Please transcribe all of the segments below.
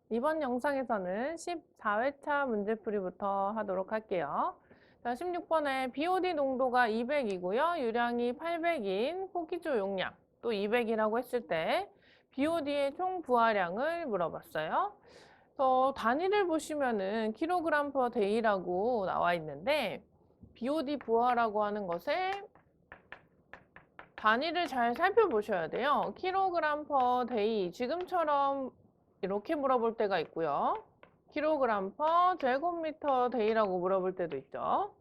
이번 영상에서는 14회차 문제풀이부터 하도록 할게요. 자, 16번에 BOD 농도가 200이고요. 유량이 800인 포기조 용량, 또 200이라고 했을 때 BOD의 총 부하량을 물어봤어요. 단위를 보시면은 킬로그램 퍼 데이라고 나와 있는데 BOD 부하라고 하는 것에 단위를 잘 살펴보셔야 돼요. 킬로그램 퍼 데이, 지금처럼 이렇게 물어볼 때가 있고요. 킬로그램 퍼 제곱미터 데이라고 물어볼 때도 있죠.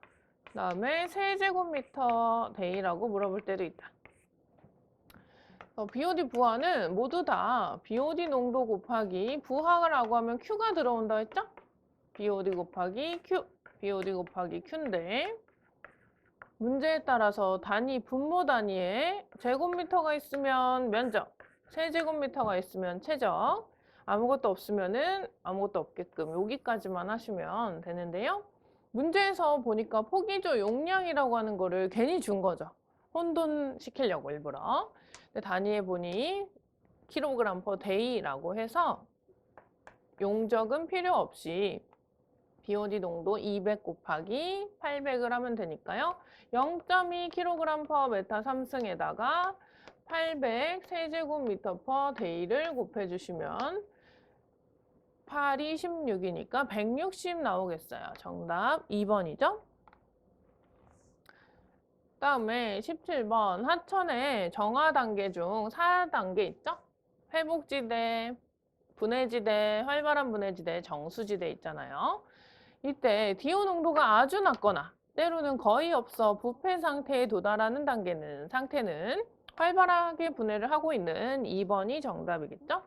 그 다음에 세제곱미터 데이라고 물어볼 때도 있다. BOD 부하는 모두 다 BOD 농도 곱하기 부하라고 하면 Q가 들어온다 했죠? BOD 곱하기 Q, BOD 곱하기 Q인데 문제에 따라서 단위, 분모 단위에 제곱미터가 있으면 면적, 세제곱미터가 있으면 최적, 아무것도 없으면은 아무것도 없게끔 여기까지만 하시면 되는데요. 문제에서 보니까 포기조 용량이라고 하는 거를 괜히 준 거죠. 혼돈시키려고 일부러. 근데 단위에 보니 킬로그램 퍼 데이라고 해서 용적은 필요 없이 BOD 농도 200 곱하기 800을 하면 되니까요. 0.2kg per 메타 3승에다가 800 세제곱미터 per 데이를 곱해주시면 8이 16이니까 160 나오겠어요. 정답 2번이죠. 다음에 17번 하천의 정화 단계 중 4단계 있죠? 회복지대, 분해지대, 활발한 분해지대, 정수지대 있잖아요. 이때 DO 농도가 아주 낮거나 때로는 거의 없어 부패 상태에 도달하는 상태는 활발하게 분해를 하고 있는 2번이 정답이겠죠?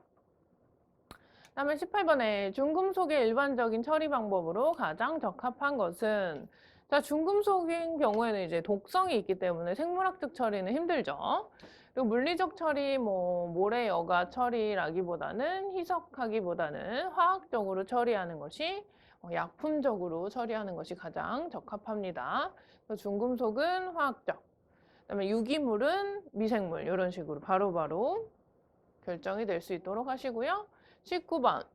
다음에 18번에 중금속의 일반적인 처리 방법으로 가장 적합한 것은 자, 중금속인 경우에는 이제 독성이 있기 때문에 생물학적 처리는 힘들죠. 그리고 물리적 처리, 모래 여과 처리라기보다는 희석하기보다는 화학적으로 처리하는 것이 약품적으로 처리하는 것이 가장 적합합니다. 중금속은 화학적, 그다음에 유기물은 미생물 이런 식으로 바로바로 결정이 될 수 있도록 하시고요. 19번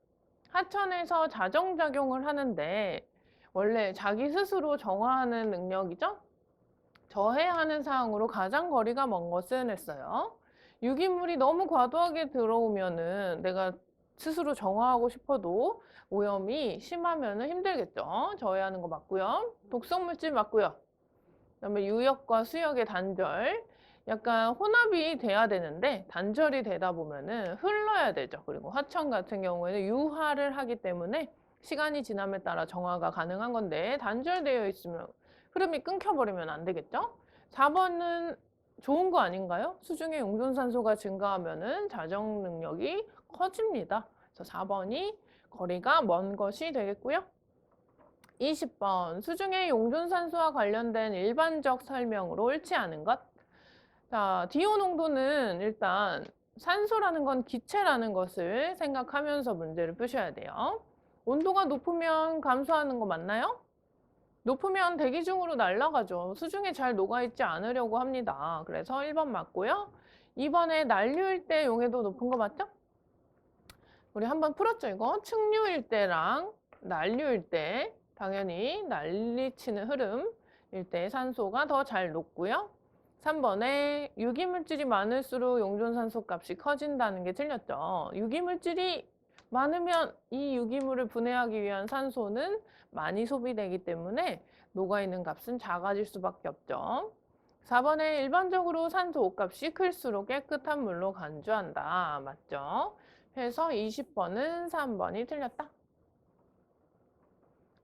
하천에서 자정작용을 하는데 원래 자기 스스로 정화하는 능력이죠? 저해하는 사항으로 가장 거리가 먼 것은 했어요. 유기물이 너무 과도하게 들어오면은 내가 스스로 정화하고 싶어도 오염이 심하면은 힘들겠죠. 저해하는 거 맞고요. 독성물질 맞고요. 그다음에 유역과 수역의 단절. 약간 혼합이 돼야 되는데 단절이 되다 보면은 흘러야 되죠. 그리고 화천 같은 경우에는 유화를 하기 때문에 시간이 지남에 따라 정화가 가능한 건데 단절되어 있으면 흐름이 끊겨버리면 안 되겠죠? 4번은 좋은 거 아닌가요? 수중의 용존산소가 증가하면은 자정 능력이 커집니다. 그래서 4번이 거리가 먼 것이 되겠고요. 20번 수중의 용존산소와 관련된 일반적 설명으로 옳지 않은 것. 자, DO 농도는 일단 산소라는 건 기체라는 것을 생각하면서 문제를 푸셔야 돼요. 온도가 높으면 감소하는 거 맞나요? 높으면 대기 중으로 날아가죠. 수중에 잘 녹아있지 않으려고 합니다. 그래서 1번 맞고요. 2번에 난류일 때 용해도 높은 거 맞죠? 우리 한번 풀었죠, 이거? 측류일 때랑 난류일 때 당연히 난리치는 흐름일 때 산소가 더 잘 녹고요. 3번에 유기물질이 많을수록 용존산소 값이 커진다는 게 틀렸죠. 유기물질이 많으면 이 유기물을 분해하기 위한 산소는 많이 소비되기 때문에 녹아있는 값은 작아질 수밖에 없죠. 4번에 일반적으로 산소 옷값이 클수록 깨끗한 물로 간주한다. 맞죠? 해서 20번은 3번이 틀렸다.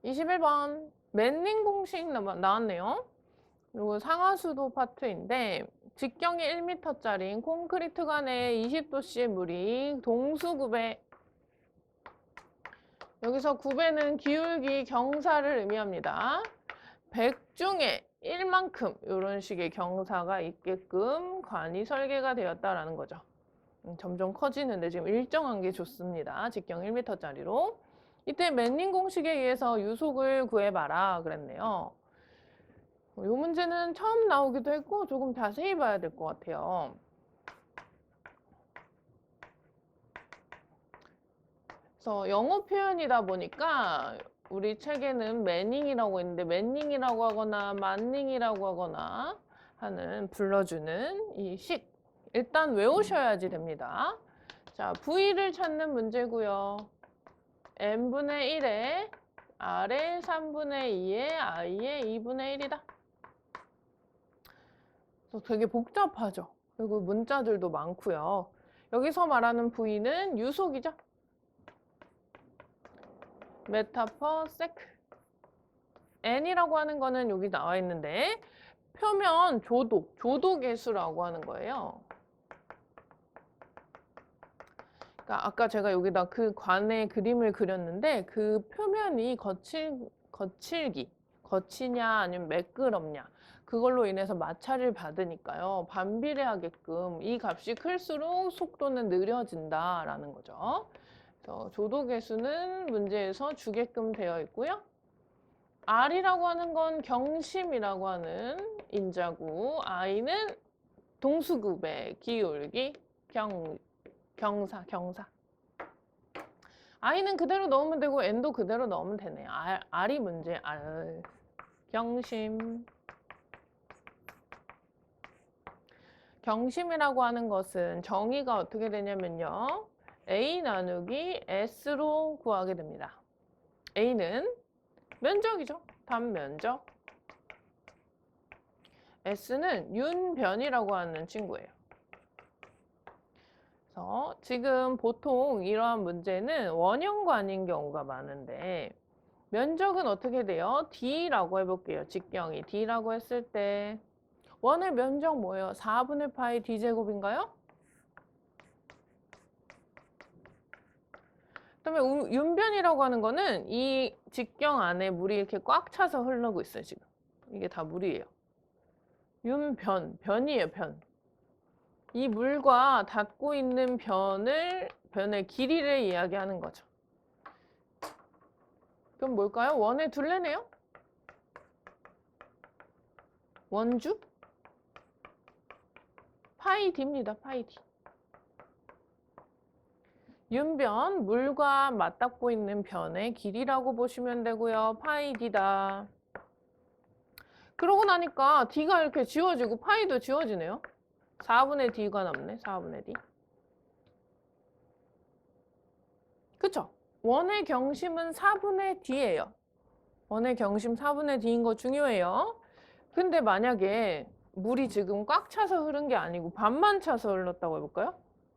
21번 맨닝 공식 나왔네요. 그리고 상하수도 파트인데 직경이 1m짜리 콘크리트 관에 20도씨의 물이 동수 9배, 여기서 9배는 기울기 경사를 의미합니다. 100 중에 1만큼 이런 식의 경사가 있게끔 관이 설계가 되었다라는 거죠. 점점 커지는데 지금 일정한 게 좋습니다. 직경 1m짜리로. 이때 맨닝 공식에 의해서 유속을 구해봐라 그랬네요. 이 문제는 처음 나오기도 했고 조금 자세히 봐야 될 것 같아요. 그래서 영어 표현이다 보니까 우리 책에는 매닝이라고 있는데 매닝이라고 하거나 만닝이라고 하거나 하는 불러주는 이 식 일단 외우셔야지 됩니다. 자, V를 찾는 문제고요. n분의 1에 R의 3분의 2에 I의 2분의 1이다. 그래서 되게 복잡하죠. 그리고 문자들도 많고요. 여기서 말하는 V는 유속이죠. 메타 퍼 세크. n이라고 하는 거는 여기 나와 있는데 표면 조도계수라고 하는 거예요. 그러니까 아까 제가 여기다 그 관의 그림을 그렸는데 그 표면이 거치냐 아니면 매끄럽냐 그걸로 인해서 마찰을 받으니까요. 반비례하게끔 이 값이 클수록 속도는 느려진다라는 거죠. 그래서 조도계수는 문제에서 주게끔 되어 있고요. R이라고 하는 건 경심이라고 하는 인자고 I는 동수급의 기울기 경사. I는 그대로 넣으면 되고 N도 그대로 넣으면 되네요. R이 문제. R. 경심. 경심이라고 하는 것은 정의가 어떻게 되냐면요. A 나누기 S로 구하게 됩니다. A는 면적이죠. 단면적. S는 윤변이라고 하는 친구예요. 그래서 지금 보통 이러한 문제는 원형관인 경우가 많은데 면적은 어떻게 돼요? D라고 해볼게요. 직경이 D라고 했을 때 원의 면적 뭐예요? 4분의 파이 D제곱인가요? 그다음에 윤변이라고 하는 거는 이 직경 안에 물이 이렇게 꽉 차서 흐르고 있어요. 지금 이게 다 물이에요. 변이에요. 변. 이 물과 닿고 있는 변의 길이를 이야기하는 거죠. 그럼 뭘까요? 원의 둘레네요? 원주? 파이 D입니다. 파이 D. 윤변, 물과 맞닿고 있는 변의 길이라고 보시면 되고요. 파이 D다. 그러고 나니까 D가 이렇게 지워지고 파이도 지워지네요. 4분의 D가 남네. 4분의 D. 그쵸? 원의 경심은 4분의 D예요. 원의 경심 4분의 D인 거 중요해요. 근데 만약에 물이 지금 꽉 차서 흐른 게 아니고 반만 차서 흘렀다고 해볼까요?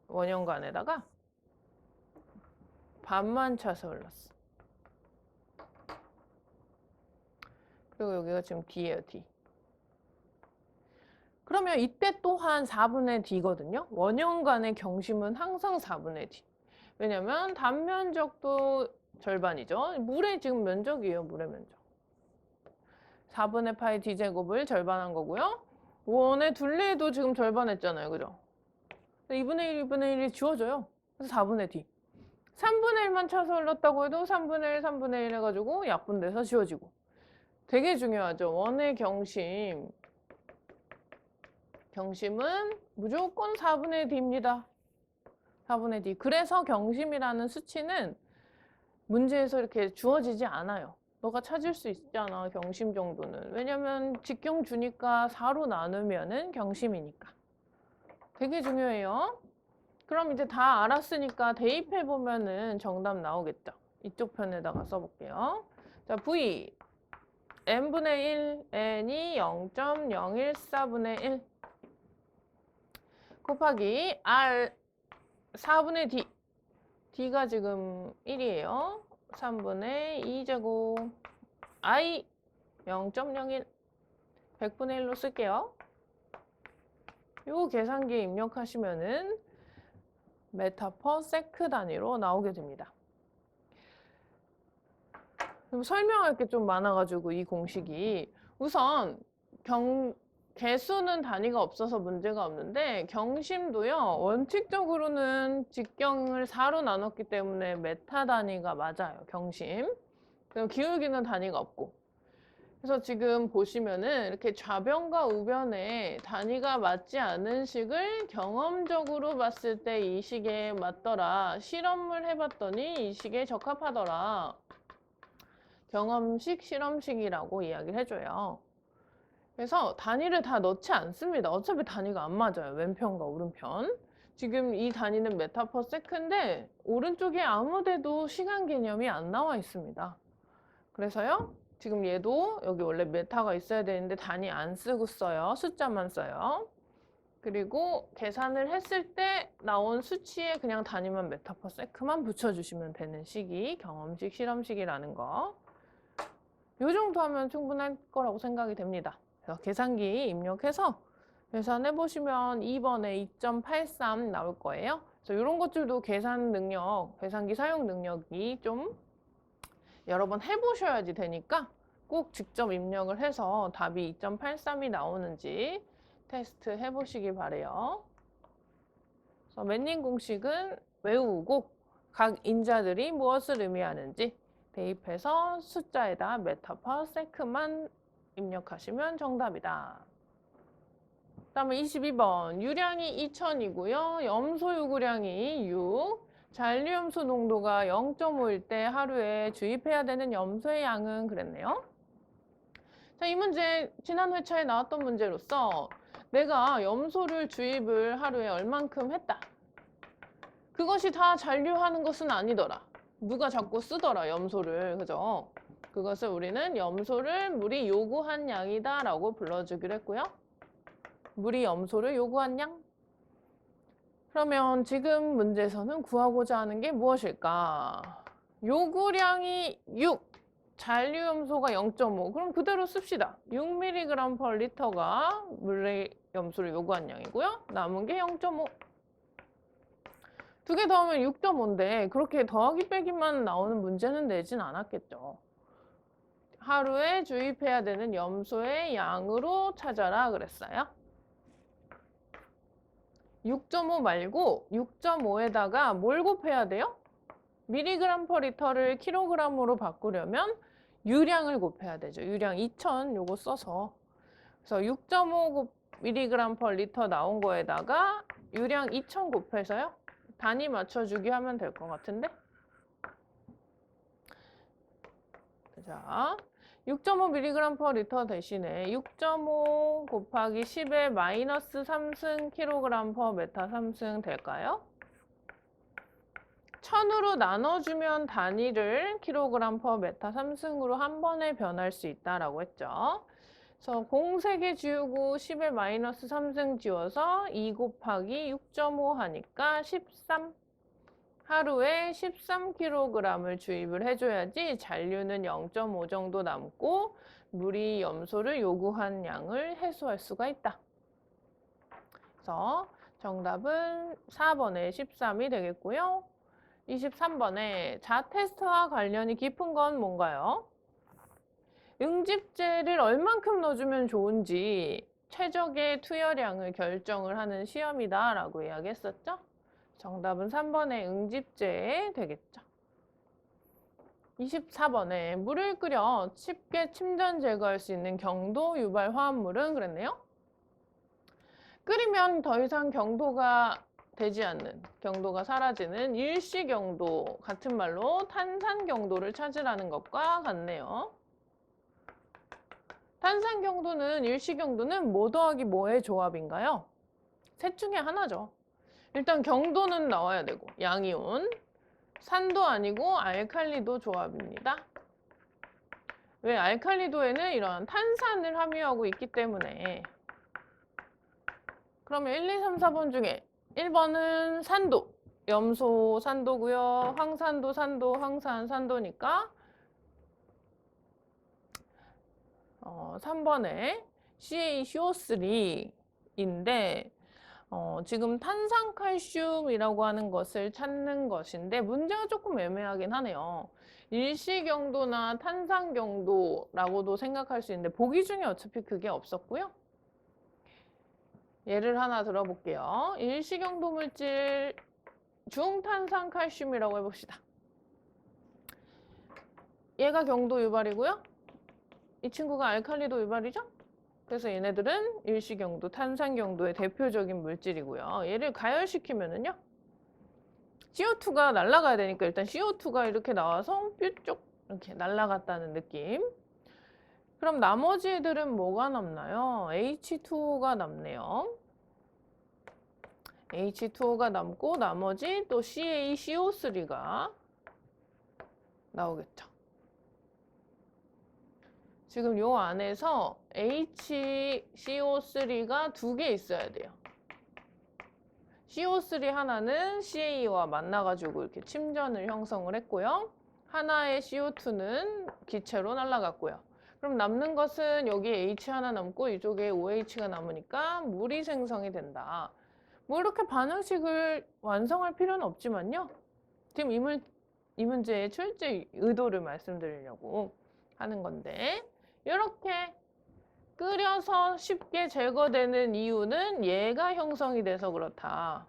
원형관에다가 반만 차서 흘렀어. 그리고 여기가 지금 D예요. D. 그러면 이때 또한 4분의 D거든요. 원형관의 경심은 항상 4분의 D. 왜냐면 단면적도 절반이죠. 물의 지금 면적이에요. 물의 면적. 4분의 파이 D제곱을 절반한 거고요. 원의 둘레도 지금 절반했잖아요. 그죠? 2분의 1, 2분의 1이 지워져요. 그래서 4분의 D. 3분의 1만 차서 흘렀다고 해도 3분의 1, 3분의 1 해가지고 약분돼서 지워지고. 되게 중요하죠. 원의 경심은 무조건 4분의 D입니다. 4분의 D. 그래서 경심이라는 수치는 문제에서 이렇게 주어지지 않아요. 너가 찾을 수 있잖아, 경심 정도는. 왜냐면 직경 주니까 4로 나누면은 경심이니까. 되게 중요해요. 그럼 이제 다 알았으니까 대입해보면은 정답 나오겠죠. 이쪽 편에다가 써볼게요. 자, V. n분의 1, n이 0.014분의 1 곱하기 R 4분의 D. D가 지금 1이에요. 3분의 2제곱 I 0.01 100분의 1로 쓸게요. 요 계산기에 입력하시면은 메타 퍼 세크 단위로 나오게 됩니다. 설명할 게 좀 많아가지고 이 공식이 우선 개수는 단위가 없어서 문제가 없는데 경심도요 원칙적으로는 직경을 4로 나눴기 때문에 메타 단위가 맞아요. 경심. 그럼 기울기는 단위가 없고 그래서 지금 보시면은 이렇게 좌변과 우변에 단위가 맞지 않은 식을 경험적으로 봤을 때 이 식에 맞더라. 실험을 해봤더니 이 식에 적합하더라. 경험식, 실험식이라고 이야기를 해줘요. 그래서 단위를 다 넣지 않습니다. 어차피 단위가 안 맞아요. 왼편과 오른편. 지금 이 단위는 메타 퍼 세컨인데 오른쪽에 아무데도 시간 개념이 안 나와 있습니다. 그래서요. 지금 얘도 여기 원래 메타가 있어야 되는데 단위 안 쓰고 써요. 숫자만 써요. 그리고 계산을 했을 때 나온 수치에 그냥 단위만 메타 퍼 세컨만 붙여주시면 되는 식이 경험식, 실험식이라는 거. 요 정도 하면 충분할 거라고 생각이 됩니다. 그래서 계산기 입력해서 계산해 보시면 2번에 2.83 나올 거예요. 그래서 이런 것들도 계산 능력, 계산기 사용 능력이 좀 여러 번 해보셔야지 되니까 꼭 직접 입력을 해서 답이 2.83이 나오는지 테스트 해보시기 바래요. 그래서 맨닝 공식은 외우고 각 인자들이 무엇을 의미하는지 대입해서 숫자에다 메타 퍼 세컨만 입력하시면 정답이다. 그다음에 22번 유량이 2000이고요. 염소 요구량이 6. 잔류염소 농도가 0.5일 때 하루에 주입해야 되는 염소의 양은 그랬네요. 자, 이 문제 지난 회차에 나왔던 문제로서 내가 염소를 주입을 하루에 얼만큼 했다. 그것이 다 잔류하는 것은 아니더라. 누가 자꾸 쓰더라, 염소를. 그죠? 그것을 우리는 염소를 물이 요구한 양이다 라고 불러주기로 했고요. 물이 염소를 요구한 양? 그러면 지금 문제에서는 구하고자 하는 게 무엇일까? 요구량이 6, 잔류염소가 0.5. 그럼 그대로 씁시다. 6mg per 리터가 물의 염소를 요구한 양이고요. 남은 게 0.5. 두 개 더하면 6.5인데 그렇게 더하기 빼기만 나오는 문제는 내진 않았겠죠. 하루에 주입해야 되는 염소의 양으로 찾아라 그랬어요. 6.5 말고 6.5에다가 뭘 곱해야 돼요? 미리그램 퍼 리터를 킬로그램으로 바꾸려면 유량을 곱해야 되죠. 유량 2000 요거 써서. 그래서 6.5 미리그램 퍼 리터 나온 거에다가 유량 2000 곱해서요. 단위 맞춰주기 하면 될 것 같은데. 자, 6.5mg per 리터 대신에 6.5 곱하기 10의 마이너스 3승 kg per 메타 3승 될까요? 1000으로 나눠주면 단위를 kg per 메타 3승으로 한 번에 변할 수 있다라고 했죠. 그래서 공 3개 지우고 10의 마이너스 3승 지워서 2 곱하기 6.5 하니까 13. 하루에 13kg을 주입을 해줘야지 잔류는 0.5 정도 남고 물이 염소를 요구한 양을 해소할 수가 있다. 그래서 정답은 4번에 13이 되겠고요. 23번에 자테스트와 관련이 깊은 건 뭔가요? 응집제를 얼만큼 넣어주면 좋은지 최적의 투여량을 결정을 하는 시험이다 라고 이야기했었죠? 정답은 3번의 응집제 되겠죠. 24번에 물을 끓여 쉽게 침전 제거할 수 있는 경도 유발 화합물은 그랬네요. 끓이면 더 이상 경도가 되지 않는, 경도가 사라지는 일시경도, 같은 말로 탄산경도를 찾으라는 것과 같네요. 탄산경도는 일시경도는 뭐 더하기 뭐의 조합인가요? 셋 중에 하나죠. 일단 경도는 나와야 되고 양이온, 산도 아니고 알칼리도 조합입니다. 왜? 알칼리도에는 이런 탄산을 함유하고 있기 때문에. 그러면 1, 2, 3, 4번 중에 1번은 산도, 염소 산도고요. 황산도 산도, 황산 산도니까 3번에 CaCO3인데 지금 탄산칼슘이라고 하는 것을 찾는 것인데 문제가 조금 애매하긴 하네요. 일시경도나 탄산경도라고도 생각할 수 있는데 보기 중에 어차피 그게 없었고요. 예를 하나 들어볼게요. 일시경도 물질 중탄산칼슘이라고 해봅시다. 얘가 경도 유발이고요. 이 친구가 알칼리도 위발이죠? 그래서 얘네들은 일시경도, 탄산경도의 대표적인 물질이고요. 얘를 가열시키면은요. CO2가 날아가야 되니까 일단 CO2가 이렇게 나와서 뾰쪽 이렇게 날아갔다는 느낌. 그럼 나머지 애들은 뭐가 남나요? H2O가 남네요. H2O가 남고 나머지 또 CaCO3가 나오겠죠. 지금 요 안에서 HCO3가 2개 있어야 돼요. CO3 하나는 CA와 만나가지고 이렇게 침전을 형성을 했고요. 하나의 CO2는 기체로 날아갔고요. 그럼 남는 것은 여기 H 하나 남고 이쪽에 OH가 남으니까 물이 생성이 된다. 뭐 이렇게 반응식을 완성할 필요는 없지만요. 지금 이 문제의 출제 의도를 말씀드리려고 하는 건데 이렇게 끓여서 쉽게 제거되는 이유는 얘가 형성이 돼서 그렇다.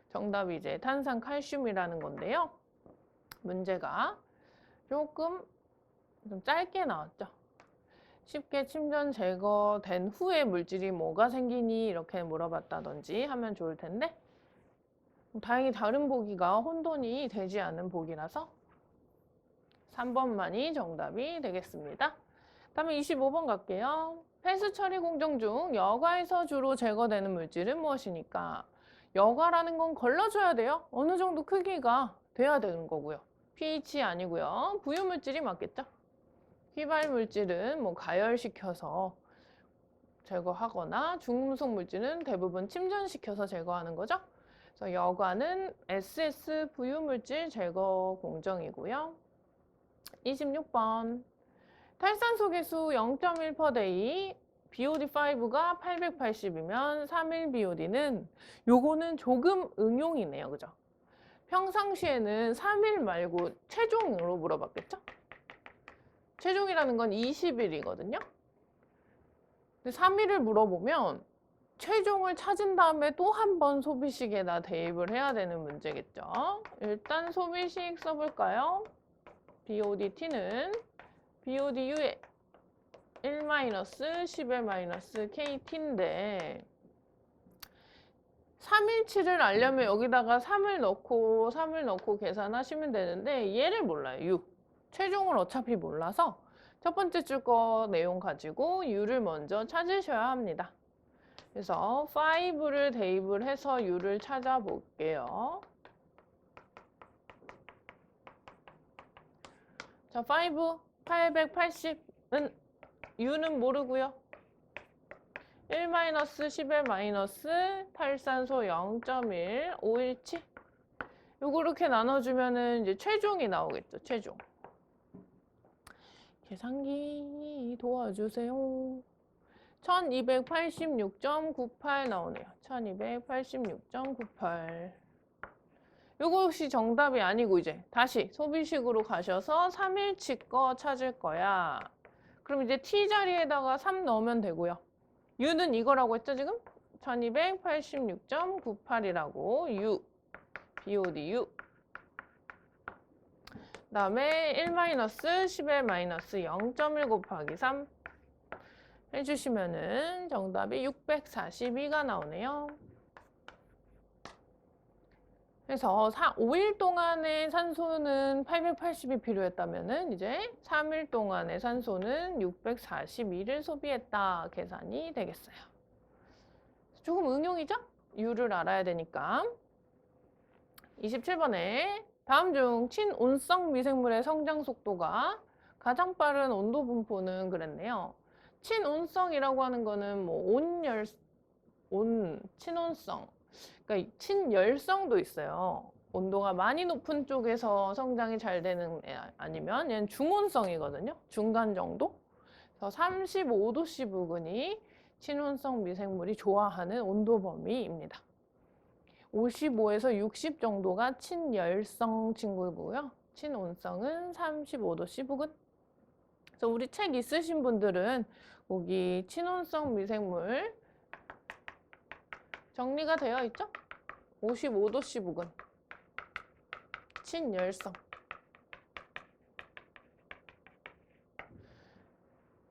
정답이 이제 탄산칼슘이라는 건데요. 문제가 조금 좀 짧게 나왔죠. 쉽게 침전 제거된 후에 물질이 뭐가 생기니 이렇게 물어봤다든지 하면 좋을 텐데 다행히 다른 보기가 혼돈이 되지 않은 보기라서 3번만이 정답이 되겠습니다. 다음에 25번 갈게요. 폐수 처리 공정 중 여과에서 주로 제거되는 물질은 무엇이니까? 여과라는 건 걸러줘야 돼요. 어느 정도 크기가 돼야 되는 거고요. pH 아니고요. 부유물질이 맞겠죠? 휘발 물질은 뭐 가열시켜서 제거하거나 중금속 물질은 대부분 침전시켜서 제거하는 거죠. 그래서 여과는 SS 부유물질 제거 공정이고요. 26번. 탈산소 개수 0.1/day, BOD5가 880이면 3일 BOD는 요거는 조금 응용이네요. 그죠? 평상시에는 3일 말고 체중으로 물어봤겠죠? 체중이라는 건 20일이거든요. 근데 3일을 물어보면 체중을 찾은 다음에 또 한 번 소비식에다 대입을 해야 되는 문제겠죠. 일단 소비식 써볼까요? BODT는 BODU에 1-10의-KT인데 3일치를 알려면 여기다가 3을 넣고 계산하시면 되는데 얘를 몰라요. U. 체중을 어차피 몰라서 첫 번째 줄 거 내용 가지고 U를 먼저 찾으셔야 합니다. 그래서 5를 대입을 해서 U를 찾아볼게요. 자, 5, 880은 U는 모르고요. 1-10의- 탈산소 0.1, 517. 요거 이렇게 나눠주면은 이제 체중이 나오겠죠, 체중. 계산기 도와주세요. 1286.98 나오네요. 1286.98. 요거 혹시 정답이 아니고 이제 다시 소비식으로 가셔서 3일치 거 찾을 거야. 그럼 이제 T 자리에다가 3 넣으면 되고요. U는 이거라고 했죠, 지금? 1286.98이라고 U, BODU. 그 다음에 1-10의-0.1 곱하기 3 해주시면은 정답이 642가 나오네요. 그래서 5일 동안의 산소는 880이 필요했다면은 이제 3일 동안의 산소는 642를 소비했다 계산이 되겠어요. 조금 응용이죠? U를 알아야 되니까. 27번에 다음 중 친온성 미생물의 성장 속도가 가장 빠른 온도 분포는 그랬네요. 친온성이라고 하는 거는 뭐 친온성. 그러니까 친열성도 있어요. 온도가 많이 높은 쪽에서 성장이 잘 되는 애 아니면 얘는 중온성이거든요. 중간 정도. 그래서 35도씨 부근이 친온성 미생물이 좋아하는 온도 범위입니다. 55에서 60 정도가 친열성 친구고요. 친온성은 35도씨 부근. 그래서 우리 책 있으신 분들은 여기 친온성 미생물 정리가 되어 있죠? 55도씨 부근. 친열성.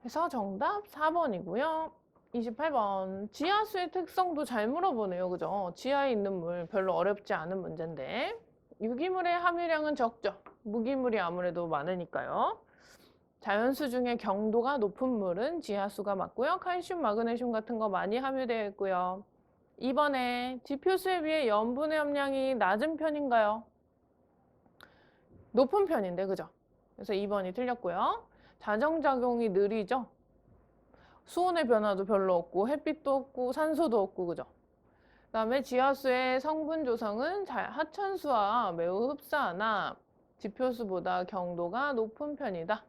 그래서 정답 4번이고요. 28번. 지하수의 특성도 잘 물어보네요. 그죠? 지하에 있는 물 별로 어렵지 않은 문제인데. 유기물의 함유량은 적죠. 무기물이 아무래도 많으니까요. 자연수 중에 경도가 높은 물은 지하수가 맞고요. 칼슘, 마그네슘 같은 거 많이 함유되어 있고요. 2번에 지표수에 비해 염분의 함량이 낮은 편인가요? 높은 편인데, 그죠? 그래서 2번이 틀렸고요. 자정작용이 느리죠? 수온의 변화도 별로 없고 햇빛도 없고 산소도 없고, 그죠? 그 다음에 지하수의 성분 조성은 하천수와 매우 흡사하나 지표수보다 경도가 높은 편이다.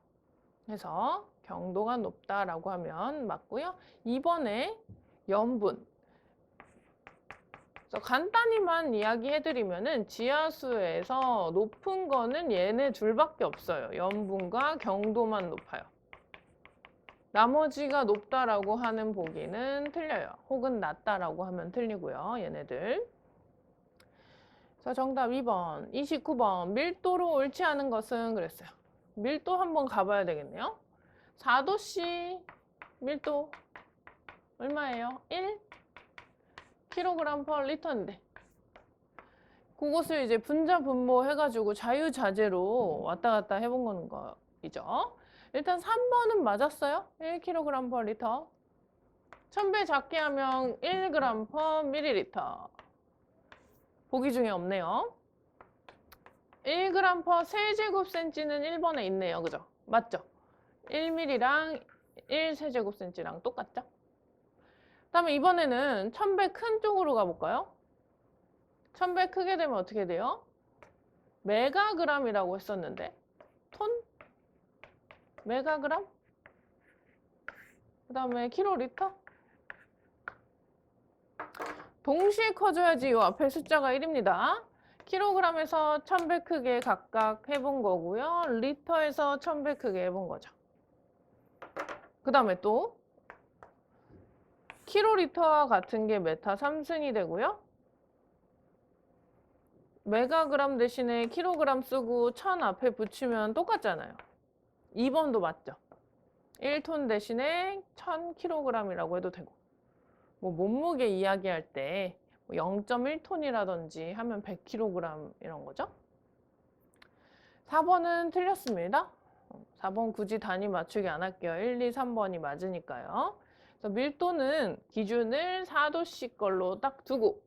해서 경도가 높다라고 하면 맞고요. 2번에 염분. 그래서 간단히만 이야기해드리면은 지하수에서 높은 거는 얘네 둘밖에 없어요. 염분과 경도만 높아요. 나머지가 높다라고 하는 보기는 틀려요. 혹은 낮다라고 하면 틀리고요. 얘네들. 자, 정답 2번. 29번. 밀도로 옳지 않은 것은 그랬어요. 밀도 한번 가봐야 되겠네요. 4도씨 밀도 얼마예요? 1 kg per 리터인데. 그것을 이제 분자 분모 해가지고 자유자재로 왔다 갔다 해본 거이죠. 일단 3번은 맞았어요. 1kg per 리터. 1000배 작게 하면 1g per ml. 보기 중에 없네요. 1g per 세제곱센치는 1번에 있네요. 그죠? 맞죠? 1mm랑 1세제곱센치랑 똑같죠? 그다음에 이번에는 1000배 큰 쪽으로 가볼까요? 1000배 크게 되면 어떻게 돼요? 메가그램이라고 했었는데 톤? 메가그램? 그 다음에 킬로리터? 동시에 커져야지 이 앞에 숫자가 1입니다. 킬로그램에서 1000배 크게 각각 해본 거고요. 리터에서 1000배 크게 해본 거죠. 그 다음에 또 킬로리터와 같은 게 메타 3승이 되고요. 메가그램 대신에 킬로그램 쓰고 1000 앞에 붙이면 똑같잖아요. 2번도 맞죠? 1톤 대신에 1000kg이라고 해도 되고, 뭐 몸무게 이야기할 때 0.1톤이라든지 하면 100kg 이런 거죠. 4번은 틀렸습니다. 4번 굳이 단위 맞추기 안 할게요. 1, 2, 3번이 맞으니까요. 그래서 밀도는 기준을 4도씩 걸로 딱 두고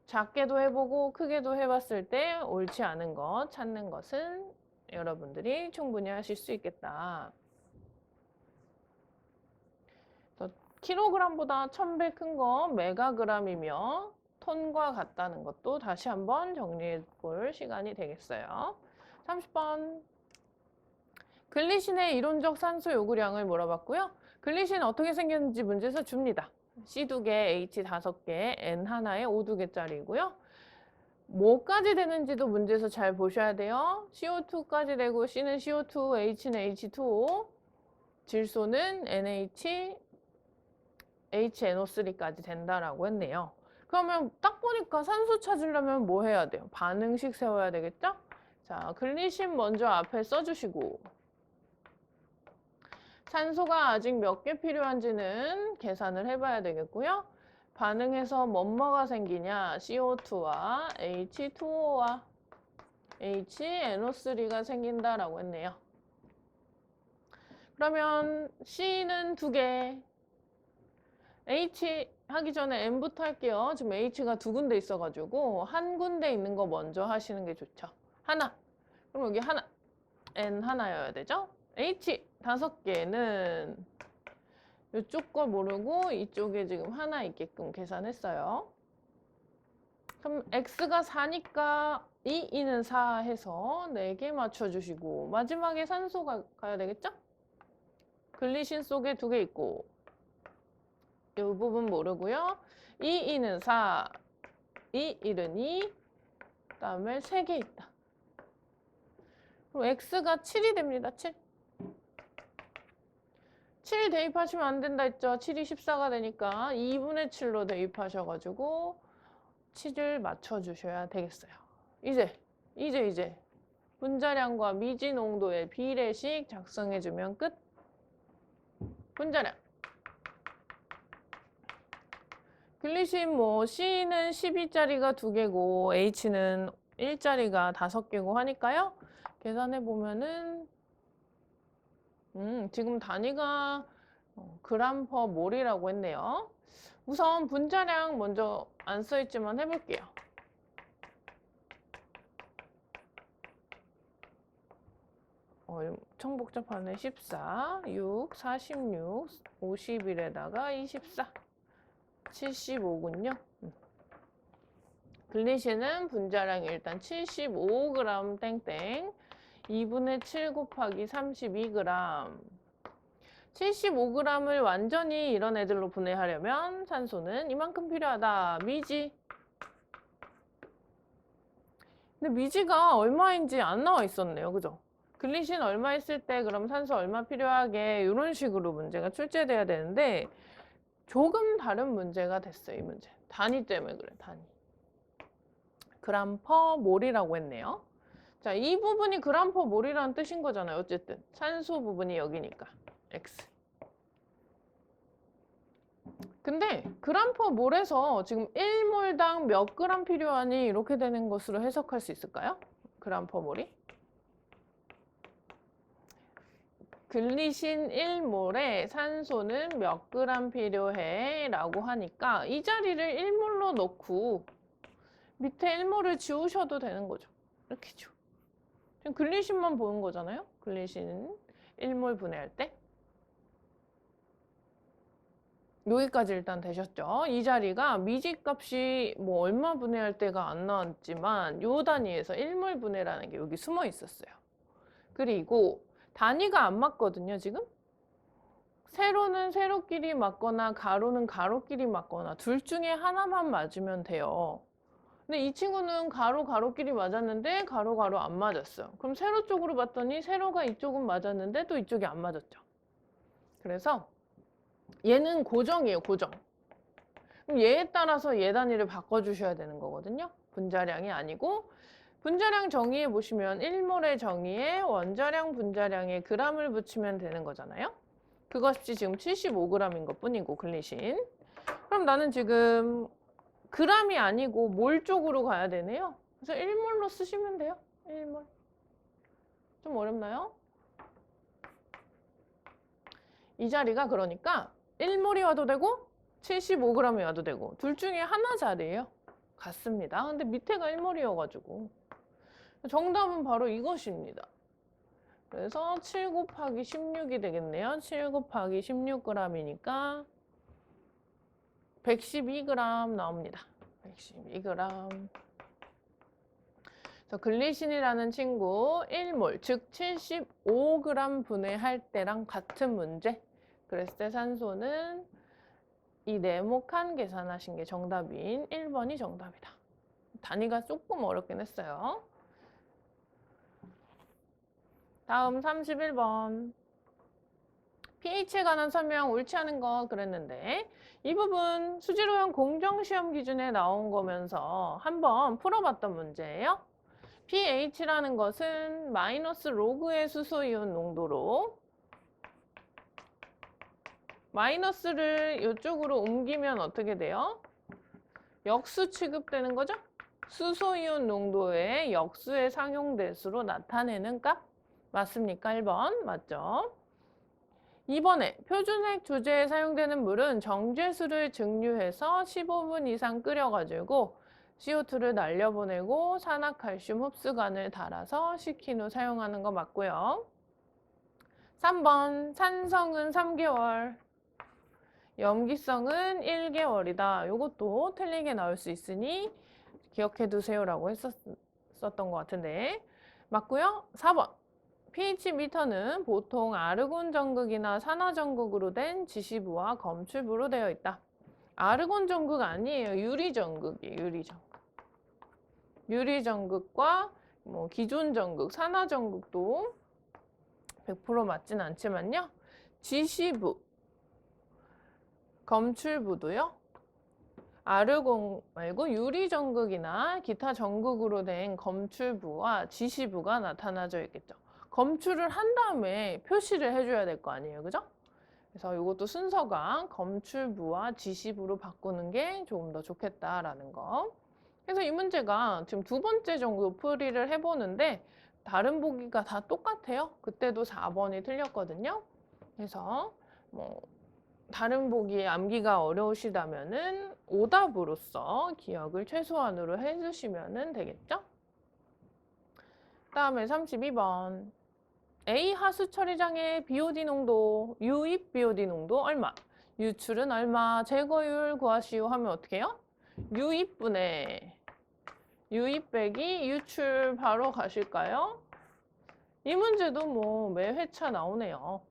작게도 해보고 크게도 해봤을 때 옳지 않은 것 찾는 것은 여러분들이 충분히 하실 수 있겠다. 킬로그램보다 1000배 큰 거 메가그램이며 톤과 같다는 것도 다시 한번 정리해 볼 시간이 되겠어요. 30번. 글리신의 이론적 산소 요구량을 물어봤고요. 글리신 어떻게 생겼는지 문제에서 줍니다. C 2개, H 5개, N 하나에 O 2개짜리고요. 뭐까지 되는지도 문제에서 잘 보셔야 돼요. CO2까지 되고 C는 CO2, H는 H2O, 질소는 NH, HNO3까지 된다라고 했네요. 그러면 딱 보니까 산소 찾으려면 뭐 해야 돼요? 반응식 세워야 되겠죠? 자, 글리신 먼저 앞에 써주시고 산소가 아직 몇 개 필요한지는 계산을 해봐야 되겠고요. 반응해서 뭐가 생기냐? CO2와 H2O와 HNO3가 생긴다라고 했네요. 그러면 C는 2개, H 하기 전에 N부터 할게요. 지금 H가 2군데 있어가지고 한 군데 있는 거 먼저 하시는 게 좋죠. 하나. 그럼 여기 하나. N 하나여야 되죠? H 5개는 이쪽 거 모르고 이쪽에 지금 하나 있게끔 계산했어요. 그럼 X가 4니까 2는 4 해서 4개 맞춰주시고 마지막에 산소가 가야 되겠죠? 글리신 속에 2개 있고 이 부분 모르고요. 2는 4, 1은 2, 그 다음에 3개 있다. 그럼 X가 7이 됩니다. 7. 7 대입하시면 안 된다 했죠. 7이 14가 되니까 2분의 7로 대입하셔가지고 7을 맞춰주셔야 되겠어요. 이제 분자량과 미지 농도의 비례식 작성해주면 끝. 분자량. 글리신 뭐 C는 12짜리가 2개고 H는 1짜리가 5개고 하니까요. 계산해 보면은 지금 단위가 그램 퍼 몰이라고 했네요. 우선 분자량 먼저 안 써있지만 해볼게요. 엄청 복잡하네. 14, 6, 46, 51에다가 24, 75군요. 글리신은 분자량이 일단 75g 땡땡 2분의 7 곱하기 32g 75g을 완전히 이런 애들로 분해하려면 산소는 이만큼 필요하다. 미지. 근데 미지가 얼마인지 안 나와 있었네요. 그죠? 글리신 얼마 있을 때 그럼 산소 얼마 필요하게 이런 식으로 문제가 출제돼야 되는데 조금 다른 문제가 됐어요. 이 문제. 단위 때문에 그래. 단위. 그램 퍼 몰이라고 했네요. 자, 이 부분이 그램 퍼 몰이라는 뜻인 거잖아요. 어쨌든 산소 부분이 여기니까 X. 근데 그램 퍼 몰에서 지금 1몰당 몇 그램 필요하니 이렇게 되는 것으로 해석할 수 있을까요? 그램 퍼 몰이? 글리신 1몰에 산소는 몇 그램 필요해? 라고 하니까 이 자리를 1몰로 놓고 밑에 1몰을 지우셔도 되는 거죠. 이렇게 지워. 지금 글리신만 보는 거잖아요. 글리신 1몰 분해할 때. 여기까지 일단 되셨죠? 이 자리가 미지값이 뭐 얼마 분해할 때가 안 나왔지만 요 단위에서 1몰 분해라는 게 여기 숨어 있었어요. 그리고 단위가 안 맞거든요, 지금? 세로는 세로끼리 맞거나 가로는 가로끼리 맞거나 둘 중에 하나만 맞으면 돼요. 근데 이 친구는 가로끼리 맞았는데 가로 안 맞았어요. 그럼 세로 쪽으로 봤더니 세로가 이쪽은 맞았는데 또 이쪽이 안 맞았죠. 그래서 얘는 고정이에요, 고정. 그럼 얘에 따라서 얘 단위를 바꿔주셔야 되는 거거든요. 분자량이 아니고 분자량 정의해 보시면 1몰의 정의에 원자량 분자량에 g을 붙이면 되는 거잖아요. 그것이 지금 75g인 것 뿐이고 글리신. 그럼 나는 지금 g이 아니고 몰 쪽으로 가야 되네요. 그래서 1몰로 쓰시면 돼요. 1몰. 좀 어렵나요? 이 자리가 그러니까 1몰이 와도 되고 75g이 와도 되고 둘 중에 하나 자리예요. 같습니다. 근데 밑에가 1몰이어가지고 정답은 바로 이것입니다. 그래서 7 곱하기 16이 되겠네요. 7 곱하기 16g이니까 112g 나옵니다. 112g. 그래서 글리신이라는 친구 1몰, 즉 75g 분해할 때랑 같은 문제. 그랬을 때 산소는 이 네모칸 계산하신 게 정답인 1번이 정답이다. 단위가 조금 어렵긴 했어요. 다음 31번. pH에 관한 설명 옳지 않은 거 그랬는데 이 부분 수지로형 공정시험 기준에 나온 거면서 한번 풀어봤던 문제예요. pH라는 것은 마이너스 로그의 수소이온 농도로 마이너스를 이쪽으로 옮기면 어떻게 돼요? 역수 취급되는 거죠? 수소이온 농도의 역수의 상용대수로 나타내는 값 맞습니까? 1번 맞죠? 2번에 표준핵 조제에 사용되는 물은 정제수를 증류해서 15분 이상 끓여가지고 CO2를 날려보내고 산화칼슘 흡수관을 달아서 식힌 후 사용하는 거 맞고요. 3번 산성은 3개월, 염기성은 1개월이다. 이것도 틀리게 나올 수 있으니 기억해 두세요라고 했었던 것 같은데 맞고요. 4번 pH 미터는 보통 아르곤 전극이나 산화 전극으로 된 지시부와 검출부로 되어 있다. 아르곤 전극 아니에요. 유리 전극이에요. 유리 전극. 유리 전극과 뭐 기존 전극, 산화 전극도 100% 맞진 않지만요. 지시부, 검출부도요. 아르곤 말고 유리 전극이나 기타 전극으로 된 검출부와 지시부가 나타나져 있겠죠. 검출을 한 다음에 표시를 해줘야 될 거 아니에요. 그죠? 그래서 이것도 순서가 검출부와 지시부로 바꾸는 게 조금 더 좋겠다라는 거. 그래서 이 문제가 지금 두 번째 정도 풀이를 해보는데 다른 보기가 다 똑같아요. 그때도 4번이 틀렸거든요. 그래서 뭐 다른 보기에 암기가 어려우시다면은 오답으로서 기억을 최소한으로 해주시면 되겠죠? 다음에 32번. A 하수 처리장의 BOD 농도, 유입 BOD 농도 얼마? 유출은 얼마? 제거율 구하시오 하면 어떻게 해요? 유입분의 유입 빼기 유출 바로 가실까요? 이 문제도 뭐 매 회차 나오네요.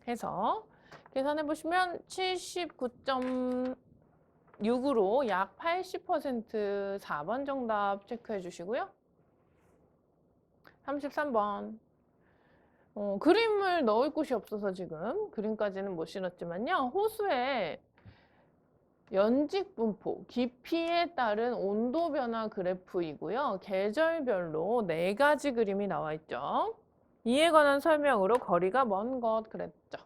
해서 계산해 보시면 79.6으로 약 80% 4번 정답 체크해 주시고요. 33번. 그림을 넣을 곳이 없어서 지금 그림까지는 못 실었지만요. 호수에 연직 분포, 깊이에 따른 온도 변화 그래프이고요. 계절별로 4가지 그림이 나와 있죠. 이에 관한 설명으로 거리가 먼 것 그랬죠.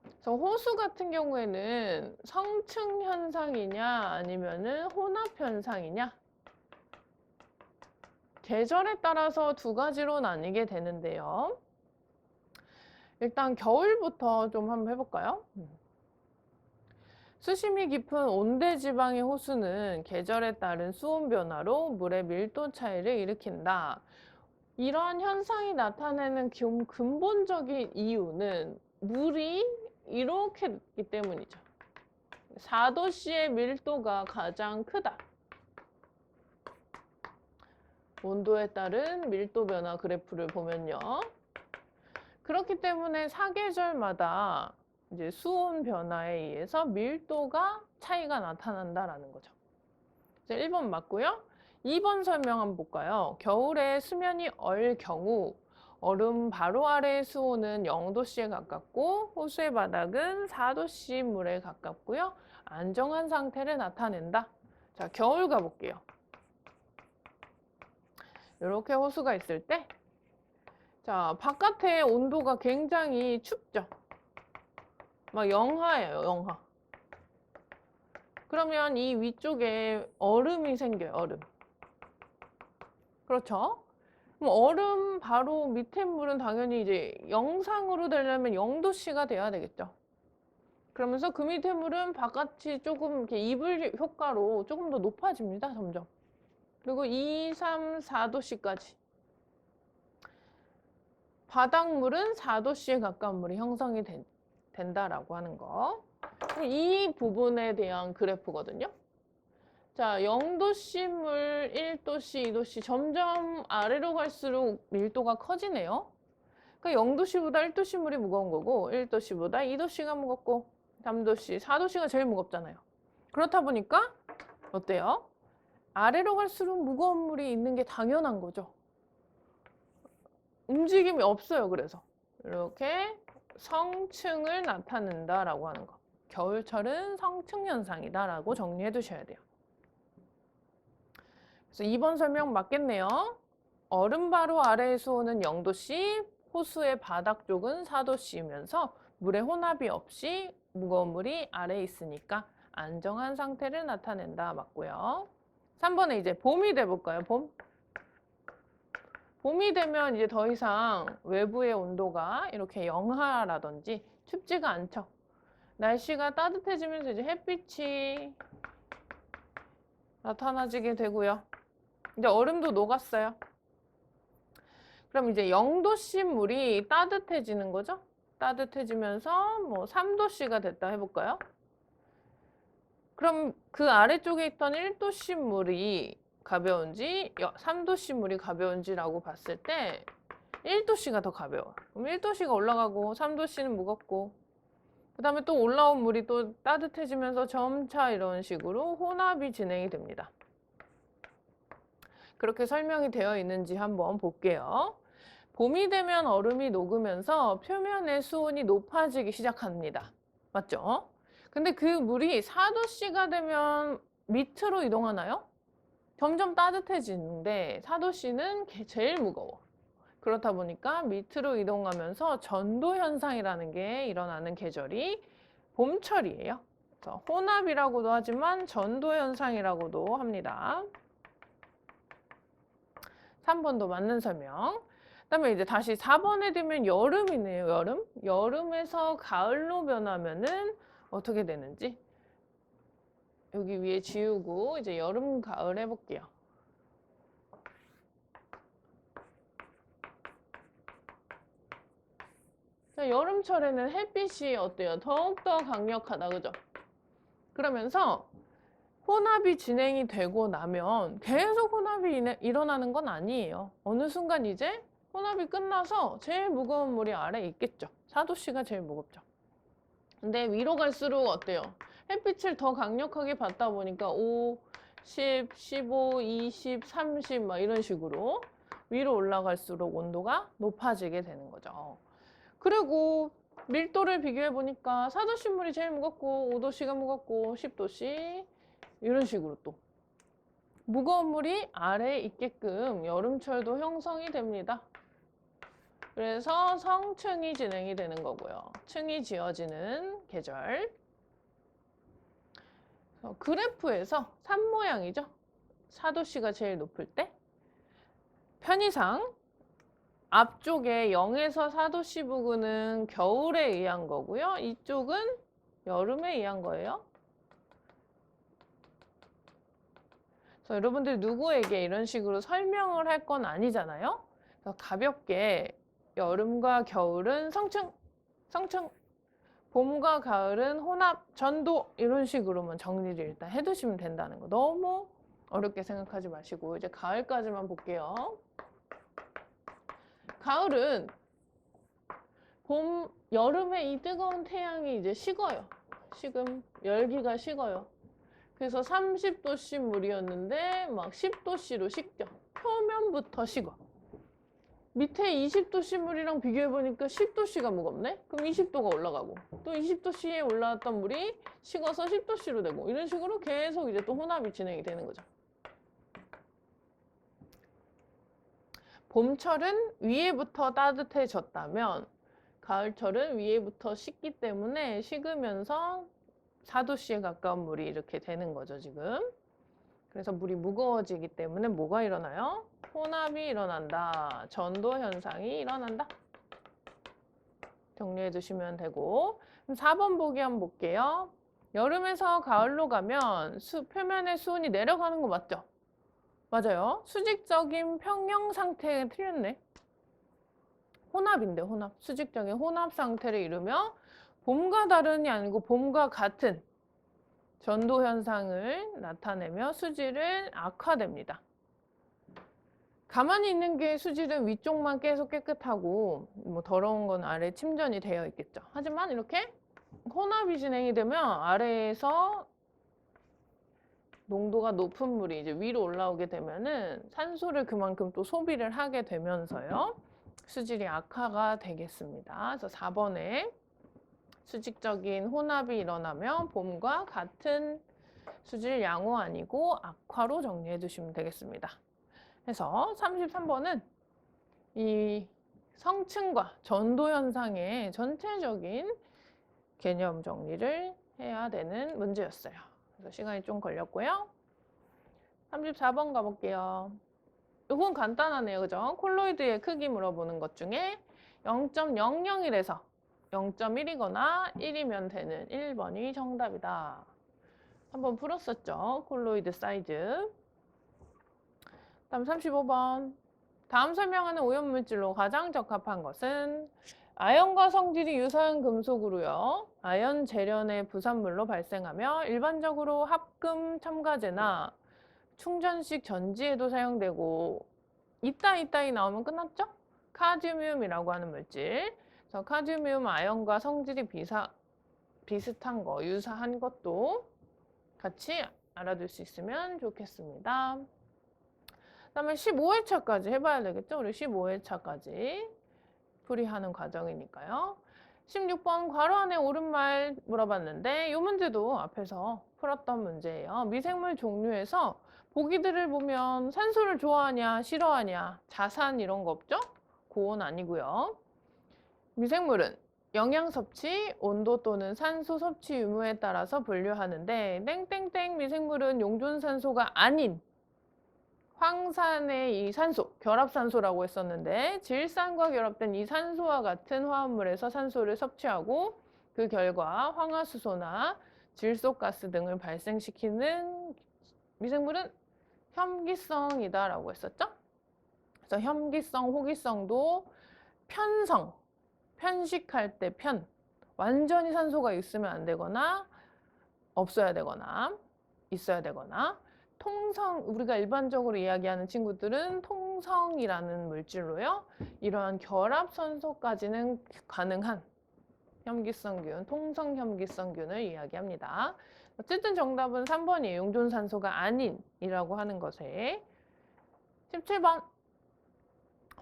그래서 호수 같은 경우에는 성층 현상이냐 아니면은 혼합 현상이냐? 계절에 따라서 두 가지로 나뉘게 되는데요. 일단 겨울부터 좀 한번 해볼까요? 수심이 깊은 온대지방의 호수는 계절에 따른 수온 변화로 물의 밀도 차이를 일으킨다. 이런 현상이 나타내는 근본적인 이유는 물이 이렇게 있기 때문이죠. 4도씨의 밀도가 가장 크다. 온도에 따른 밀도 변화 그래프를 보면요. 그렇기 때문에 사계절마다 이제 수온 변화에 의해서 밀도가 차이가 나타난다라는 거죠. 1번 맞고요. 2번 설명 한번 볼까요? 겨울에 수면이 얼 경우 얼음 바로 아래의 수온은 0도씨에 가깝고 호수의 바닥은 4도씨 물에 가깝고요. 안정한 상태를 나타낸다. 자, 겨울 가볼게요. 이렇게 호수가 있을 때 자, 바깥의 온도가 굉장히 춥죠. 막 영하예요, 영하. 그러면 이 위쪽에 얼음이 생겨요, 얼음. 그렇죠? 그럼 얼음 바로 밑에 물은 당연히 이제 영상으로 되려면 0도씨가 돼야 되겠죠. 그러면서 그 밑에 물은 바깥이 조금 이렇게 이불 효과로 조금 더 높아집니다, 점점. 그리고 2, 3, 4도씨까지. 바닥물은 4도씨에 가까운 물이 형성이 된다라고 하는 거. 이 부분에 대한 그래프거든요. 자, 0도씨 물, 1도씨, 2도씨 점점 아래로 갈수록 밀도가 커지네요. 그러니까 0도씨보다 1도씨 물이 무거운 거고 1도씨보다 2도씨가 무겁고 3도씨, 4도씨가 제일 무겁잖아요. 그렇다 보니까 어때요? 아래로 갈수록 무거운 물이 있는 게 당연한 거죠. 움직임이 없어요. 그래서 이렇게 성층을 나타낸다라고 하는 거. 겨울철은 성층 현상이다라고 정리해 두셔야 돼요. 그래서 2번 설명 맞겠네요. 얼음 바로 아래의 수온은 0도씨, 호수의 바닥 쪽은 4도씨이면서 물의 혼합이 없이 무거운 물이 아래에 있으니까 안정한 상태를 나타낸다. 맞고요. 3번에 이제 봄이 돼볼까요? 봄? 봄이 되면 이제 더 이상 외부의 온도가 이렇게 영하라든지 춥지가 않죠. 날씨가 따뜻해지면서 이제 햇빛이 나타나지게 되고요. 이제 얼음도 녹았어요. 그럼 이제 0도씨 물이 따뜻해지는 거죠? 따뜻해지면서 뭐 3도씨가 됐다 해볼까요? 그럼 그 아래쪽에 있던 1도씨 물이 가벼운지 3도씨 물이 가벼운지라고 봤을 때 1도씨가 더 가벼워. 그럼 1도씨가 올라가고 3도씨는 무겁고 그 다음에 또 올라온 물이 또 따뜻해지면서 점차 이런 식으로 혼합이 진행이 됩니다. 그렇게 설명이 되어 있는지 한번 볼게요. 봄이 되면 얼음이 녹으면서 표면의 수온이 높아지기 시작합니다. 맞죠? 근데 그 물이 4도씨가 되면 밑으로 이동하나요? 점점 따뜻해지는데 4도씨는 제일 무거워. 그렇다 보니까 밑으로 이동하면서 전도 현상이라는 게 일어나는 계절이 봄철이에요. 그래서 혼합이라고도 하지만 전도 현상이라고도 합니다. 3번도 맞는 설명. 그다음에 이제 다시 4번에 되면 여름이네요. 여름. 여름에서 가을로 변하면은 어떻게 되는지 여기 위에 지우고 이제 여름, 가을 해볼게요. 자, 여름철에는 햇빛이 어때요? 더욱더 강력하다, 그죠? 그러면서 혼합이 진행이 되고 나면 계속 혼합이 일어나는 건 아니에요. 어느 순간 이제 혼합이 끝나서 제일 무거운 물이 아래에 있겠죠. 4도씨가 제일 무겁죠. 근데 위로 갈수록 어때요? 햇빛을 더 강력하게 받다 보니까 5, 10, 15, 20, 30 막 이런 식으로 위로 올라갈수록 온도가 높아지게 되는 거죠. 그리고 밀도를 비교해 보니까 4도씨 물이 제일 무겁고 5도씨가 무겁고 10도씨 이런 식으로 또 무거운 물이 아래에 있게끔 여름철도 형성이 됩니다. 그래서 성층이 진행이 되는 거고요. 층이 지어지는 계절. 그래프에서 산 모양이죠. 4도씨가 제일 높을 때 편의상 앞쪽에 0에서 4도씨 부근은 겨울에 의한 거고요. 이쪽은 여름에 의한 거예요. 그래서 여러분들 누구에게 이런 식으로 설명을 할 건 아니잖아요. 그래서 가볍게 여름과 겨울은 성층, 봄과 가을은 혼합, 전도 이런 식으로만 정리를 일단 해두시면 된다는 거. 너무 어렵게 생각하지 마시고 이제 가을까지만 볼게요. 가을은 여름에 이 뜨거운 태양이 이제 식어요. 식음, 열기가 식어요. 그래서 30도씨 물이었는데 막 10도씨로 식죠. 표면부터 식어. 밑에 20도씨 물이랑 비교해보니까 10도씨가 무겁네? 그럼 20도가 올라가고 또 20도씨에 올라왔던 물이 식어서 10도씨로 되고 이런 식으로 계속 이제 또 혼합이 진행이 되는 거죠. 봄철은 위에부터 따뜻해졌다면 가을철은 위에부터 식기 때문에 식으면서 4도씨에 가까운 물이 이렇게 되는 거죠, 지금. 그래서 물이 무거워지기 때문에 뭐가 일어나요? 혼합이 일어난다. 전도 현상이 일어난다. 정리해 두시면 되고. 그럼 4번 보기 한번 볼게요. 여름에서 가을로 가면 표면의 수온이 내려가는 거 맞죠? 맞아요. 수직적인 평형 상태에 틀렸네. 혼합인데 혼합. 수직적인 혼합 상태를 이루며 봄과 다른이 아니고 봄과 같은 전도 현상을 나타내며 수질은 악화됩니다. 가만히 있는 게 수질은 위쪽만 계속 깨끗하고 뭐 더러운 건 아래 침전이 되어 있겠죠. 하지만 이렇게 혼합이 진행이 되면 아래에서 농도가 높은 물이 이제 위로 올라오게 되면은 산소를 그만큼 또 소비를 하게 되면서요. 수질이 악화가 되겠습니다. 그래서 4번에 수직적인 혼합이 일어나면 봄과 같은 수질 양호 아니고 악화로 정리해 두시면 되겠습니다. 그래서 33번은 이 성층과 전도 현상의 전체적인 개념 정리를 해야 되는 문제였어요. 그래서 시간이 좀 걸렸고요. 34번 가볼게요. 이건 간단하네요. 그죠? 콜로이드의 크기 물어보는 것 중에 0.001에서 0.1이거나 1이면 되는 1번이 정답이다. 한번 풀었었죠. 콜로이드 사이즈. 다음 35번. 다음 설명하는 오염물질로 가장 적합한 것은 아연과 성질이 유사한 금속으로요. 아연 재련의 부산물로 발생하며 일반적으로 합금 첨가제나 충전식 전지에도 사용되고 이따이 나오면 끝났죠? 카드뮴이라고 하는 물질. 그래서 카드뮴 아연과 성질이 비슷한 거, 유사한 것도 같이 알아둘 수 있으면 좋겠습니다. 그다음에 15회차까지 해봐야 되겠죠? 우리 15회차까지 풀이하는 과정이니까요. 16번 괄호 안에 옳은 말 물어봤는데 이 문제도 앞에서 풀었던 문제예요. 미생물 종류에서 보기들을 보면 산소를 좋아하냐 싫어하냐 자산 이런 거 없죠? 고온 아니고요. 미생물은 영양 섭취, 온도 또는 산소 섭취 유무에 따라서 분류하는데 땡땡땡 미생물은 용존산소가 아닌 황산의 이 산소, 결합산소라고 했었는데 질산과 결합된 이 산소와 같은 화합물에서 산소를 섭취하고 그 결과 황화수소나 질소가스 등을 발생시키는 미생물은 혐기성이다라고 했었죠? 그래서 혐기성, 호기성도 편성, 편식할 때 완전히 산소가 있으면 안 되거나 없어야 되거나 있어야 되거나 통성, 우리가 일반적으로 이야기하는 친구들은 통성이라는 물질로요. 이러한 결합선소까지는 가능한 혐기성균, 통성혐기성균을 이야기합니다. 어쨌든 정답은 3번이에요. 용존산소가 아닌이라고 하는 것에. 17번.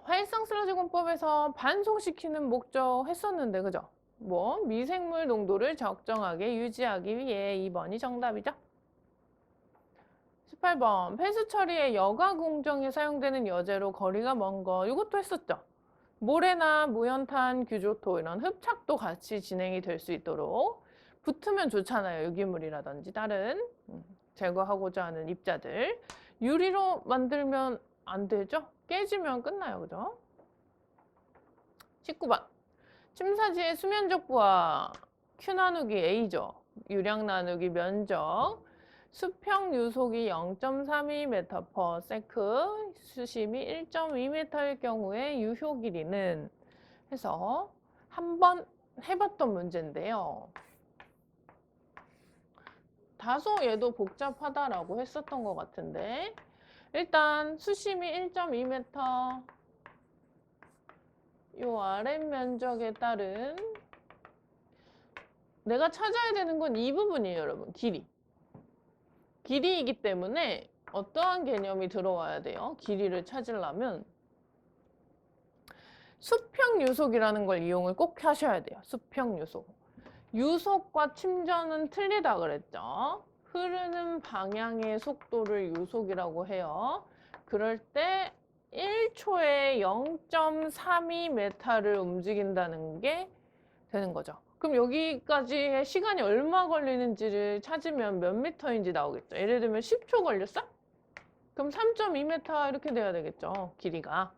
활성슬러지공법에서 반송시키는 목적 했었는데, 그죠? 뭐 미생물 농도를 적정하게 유지하기 위해 2번이 정답이죠. 18번. 폐수 처리에 여과 공정에 사용되는 여제로 거리가 먼 거. 이것도 했었죠. 모래나 무연탄, 규조토 이런 흡착도 같이 진행이 될 수 있도록 붙으면 좋잖아요. 유기물이라든지 다른 제거하고자 하는 입자들. 유리로 만들면 안 되죠? 깨지면 끝나요. 그죠? 19번. 침사지의 수면적 부하 Q 나누기 A죠. 유량 나누기 면적. 수평 유속이 0.32m/s, 수심이 1.2m일 경우에 유효 길이는 해서 한번 해봤던 문제인데요. 다소 얘도 복잡하다라고 했었던 것 같은데 일단 수심이 1.2m 요 아랫 면적에 따른 내가 찾아야 되는 건 이 부분이에요, 여러분. 길이이기 때문에 어떠한 개념이 들어와야 돼요? 길이를 찾으려면 수평유속이라는 걸 이용을 꼭 하셔야 돼요. 수평유속. 유속과 침전은 틀리다 그랬죠. 흐르는 방향의 속도를 유속이라고 해요. 그럴 때 1초에 0.32m를 움직인다는 게 되는 거죠. 그럼 여기까지의 시간이 얼마 걸리는지를 찾으면 몇 미터인지 나오겠죠. 예를 들면 10초 걸렸어? 그럼 3.2m 이렇게 돼야 되겠죠. 길이가.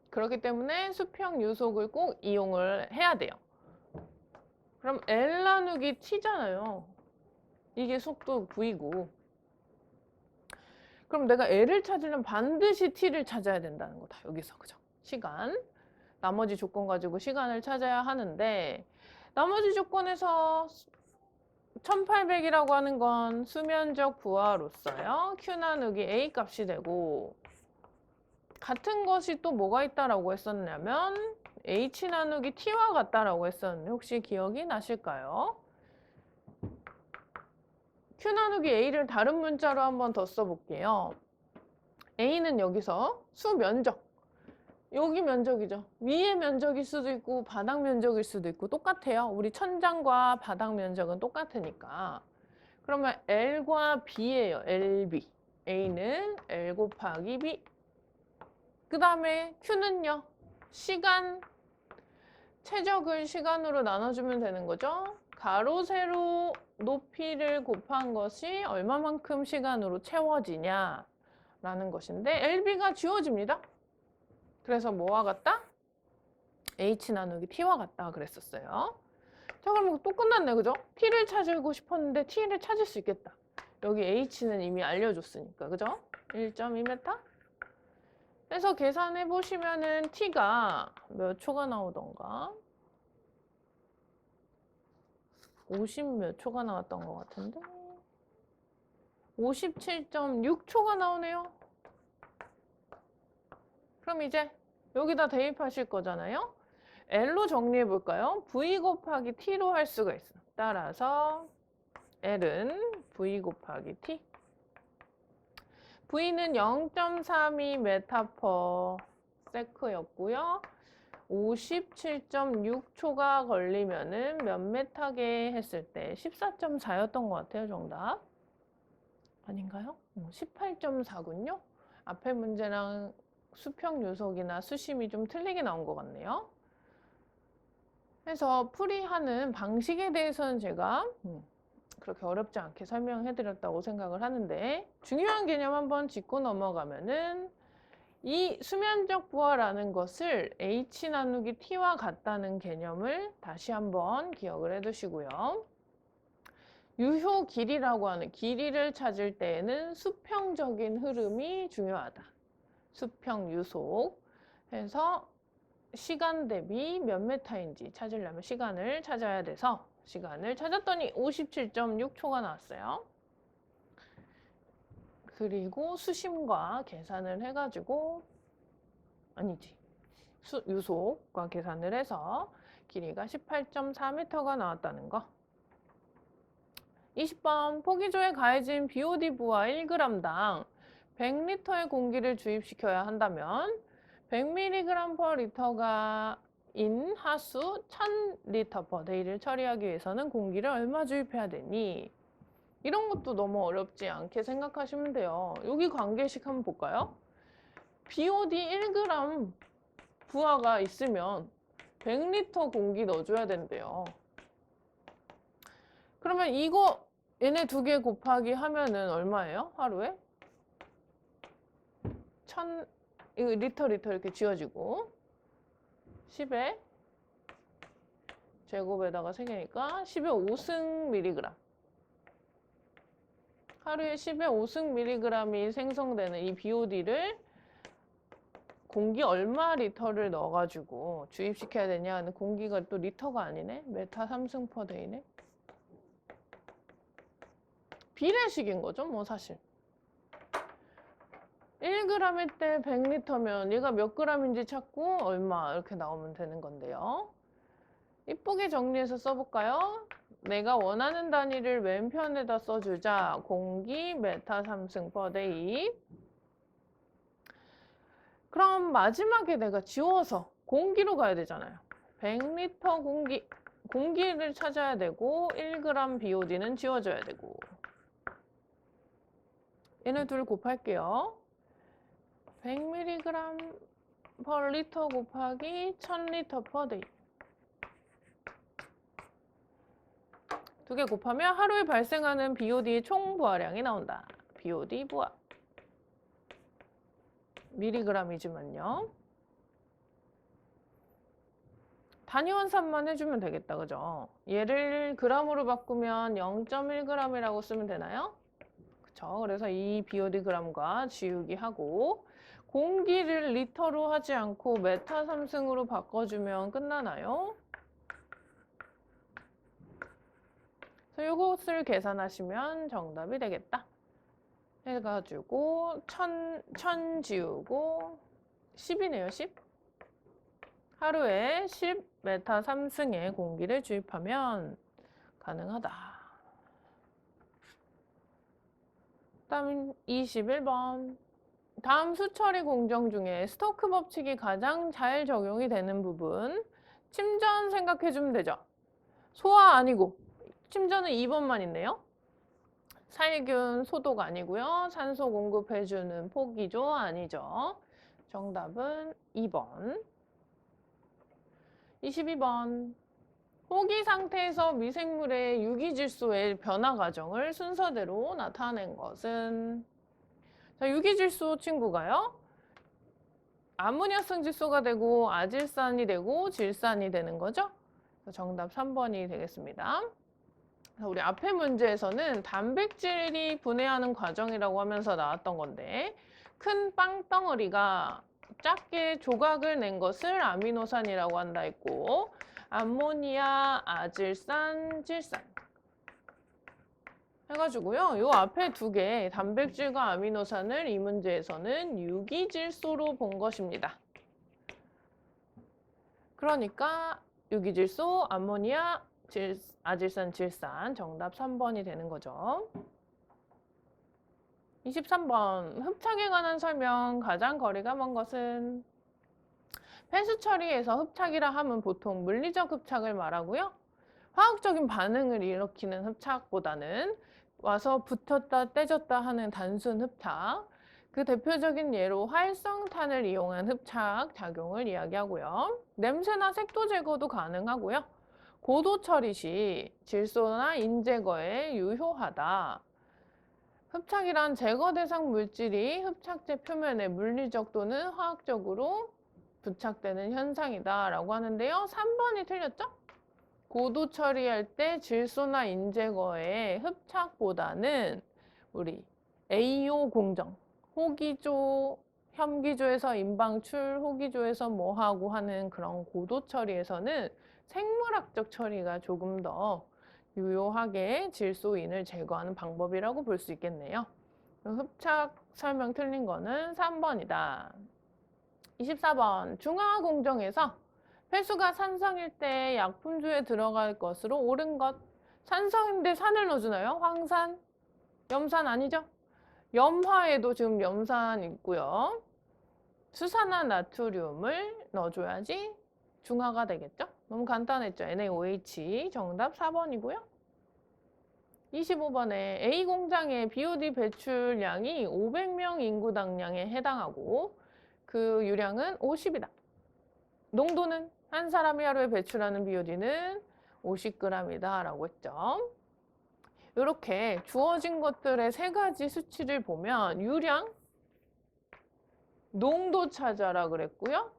그렇기 때문에 수평 유속을 꼭 이용을 해야 돼요. 그럼 L 나누기 T잖아요. 이게 속도 V고. 그럼 내가 L을 찾으려면 반드시 T를 찾아야 된다는 거다. 여기서. 그죠? 시간. 나머지 조건 가지고 시간을 찾아야 하는데 나머지 조건에서 1800이라고 하는 건 수면적 부하로서요. Q 나누기 A 값이 되고 같은 것이 또 뭐가 있다라고 했었냐면 H 나누기 T와 같다라고 했었는데 혹시 기억이 나실까요? Q 나누기 A를 다른 문자로 한번 더 써볼게요. A는 여기서 수면적. 여기 면적이죠. 위의 면적일 수도 있고 바닥 면적일 수도 있고 똑같아요. 우리 천장과 바닥 면적은 똑같으니까. 그러면 L과 B예요. LB. A는 L 곱하기 B. 그 다음에 Q는요. 시간, 최적을 시간으로 나눠주면 되는 거죠. 가로, 세로 높이를 곱한 것이 얼마만큼 시간으로 채워지냐 라는 것인데 LB가 지워집니다. 그래서 뭐와 같다? H 나누기 T와 같다 그랬었어요. 자, 그럼 또 끝났네, 그죠? T를 찾고 싶었는데 T를 찾을 수 있겠다. 여기 H는 이미 알려줬으니까, 그죠? 1.2m? 그래서 계산해 보시면은 T가 몇 초가 나오던가? 50 몇 초가 나왔던 것 같은데? 57.6초가 나오네요. 그럼 이제 여기다 대입하실 거잖아요. L로 정리해 볼까요? V 곱하기 T로 할 수가 있어. 따라서 L은 V 곱하기 T. V는 0.32m/s였고요. 57.6초가 걸리면은 몇 메타게 했을 때 14.4였던 것 같아요, 정답. 아닌가요? 18.4군요. 앞에 문제랑 수평 요속이나 수심이 좀 틀리게 나온 것 같네요. 그래서 풀이하는 방식에 대해서는 제가 그렇게 어렵지 않게 설명해 드렸다고 생각을 하는데, 중요한 개념 한번 짚고 넘어가면은 이 수면적 부하라는 것을 h 나누기 t와 같다는 개념을 다시 한번 기억을 해 두시고요. 유효 길이라고 하는 길이를 찾을 때에는 수평적인 흐름이 중요하다. 수평 유속 해서 시간 대비 몇 메타인지 찾으려면 시간을 찾아야 돼서 시간을 찾았더니 57.6초가 나왔어요. 그리고 수심과 계산을 해가지고 유속과 계산을 해서 길이가 18.4m가 나왔다는 거. 20번 포기조에 가해진 BOD 부하 1g당 100리터의 공기를 주입시켜야 한다면 100mg/L가 인 하수 1000L/D를 처리하기 위해서는 공기를 얼마 주입해야 되니? 이런 것도 너무 어렵지 않게 생각하시면 돼요. 여기 관계식 한번 볼까요? BOD 1g 부하가 있으면 100리터 공기 넣어줘야 된대요. 그러면 얘네 두 개 곱하기 하면은 얼마예요? 하루에? 1000, 이거 리터 이렇게 지워지고 10의 제곱에다가 3개니까 10의 5승 mg. 하루에 10의 5승 mg이 생성되는 이 BOD를 공기 얼마 리터를 넣어가지고 주입시켜야 되냐. 근데 공기가 또 리터가 아니네. 메타 3승 퍼 데이네. 비례식인 거죠, 뭐 사실. 1g일 때 100리터면 얘가 몇 g인지 찾고 얼마 이렇게 나오면 되는 건데요. 이쁘게 정리해서 써볼까요? 내가 원하는 단위를 왼편에다 써주자. 공기 메타 3승 퍼 데이. 그럼 마지막에 내가 지워서 공기로 가야 되잖아요. 100리터 공기를 찾아야 되고 1g BOD는 지워줘야 되고. 얘네 둘 곱할게요. 100mg/L 곱하기 1000L/day. 두 개 곱하면 하루에 발생하는 BOD의 총 부하량이 나온다. BOD 부하. 미리그램이지만요. 단위 환산만 해주면 되겠다. 그죠? 얘를 g으로 바꾸면 0.1g이라고 쓰면 되나요? 그쵸? 그래서 이 BOD g과 지우기 하고 공기를 리터로 하지 않고 메타 3승으로 바꿔주면 끝나나요? 그래서 이것을 계산하시면 정답이 되겠다. 해가지고 1000 지우고 10이네요. 10. 하루에 10 메타 3승의 공기를 주입하면 가능하다. 다음 21번. 다음 수처리 공정 중에 스토크 법칙이 가장 잘 적용이 되는 부분. 침전 생각해주면 되죠. 소화 아니고 침전은 2번만 있네요. 살균, 소독 아니고요. 산소 공급해주는 포기조 아니죠. 정답은 2번. 22번. 호기 상태에서 미생물의 유기질소의 변화 과정을 순서대로 나타낸 것은? 자, 유기질소 친구가요. 아모니아성 질소가 되고 아질산이 되고 질산이 되는 거죠. 정답 3번이 되겠습니다. 우리 앞에 문제에서는 단백질이 분해하는 과정이라고 하면서 나왔던 건데 큰 빵덩어리가 작게 조각을 낸 것을 아미노산이라고 한다 했고 암모니아, 아질산, 질산 해가지고요. 요 앞에 두 개 단백질과 아미노산을 이 문제에서는 유기질소로 본 것입니다. 그러니까 유기질소, 암모니아, 아질산, 질산 정답 3번이 되는 거죠. 23번. 흡착에 관한 설명. 가장 거리가 먼 것은? 폐수 처리에서 흡착이라 하면 보통 물리적 흡착을 말하고요. 화학적인 반응을 일으키는 흡착보다는 와서 붙었다 떼졌다 하는 단순 흡착. 그 대표적인 예로 활성탄을 이용한 흡착 작용을 이야기하고요. 냄새나 색도 제거도 가능하고요. 고도 처리 시 질소나 인 제거에 유효하다. 흡착이란 제거 대상 물질이 흡착제 표면에 물리적 또는 화학적으로 부착되는 현상이다 라고 하는데요. 3번이 틀렸죠? 고도 처리할 때 질소나 인 제거에 흡착보다는 우리 AO 공정, 호기조, 현기조에서 인방출, 호기조에서 뭐하고 하는 그런 고도 처리에서는 생물학적 처리가 조금 더 유효하게 질소인을 제거하는 방법이라고 볼 수 있겠네요. 흡착 설명 틀린 거는 3번이다. 24번 중화 공정에서 폐수가 산성일 때 약품주에 들어갈 것으로 옳은 것. 산성인데 산을 넣어주나요? 황산? 염산 아니죠? 염화에도 지금 염산 있고요. 수산화 나트륨을 넣어줘야지 중화가 되겠죠? 너무 간단했죠? NaOH 정답 4번이고요. 25번에 A 공장의 BOD 배출량이 500명 인구당량에 해당하고 그 유량은 50이다. 농도는 한 사람이 하루에 배출하는 BOD는 50g이다 라고 했죠. 이렇게 주어진 것들의 세 가지 수치를 보면 유량, 농도 찾아라 그랬고요.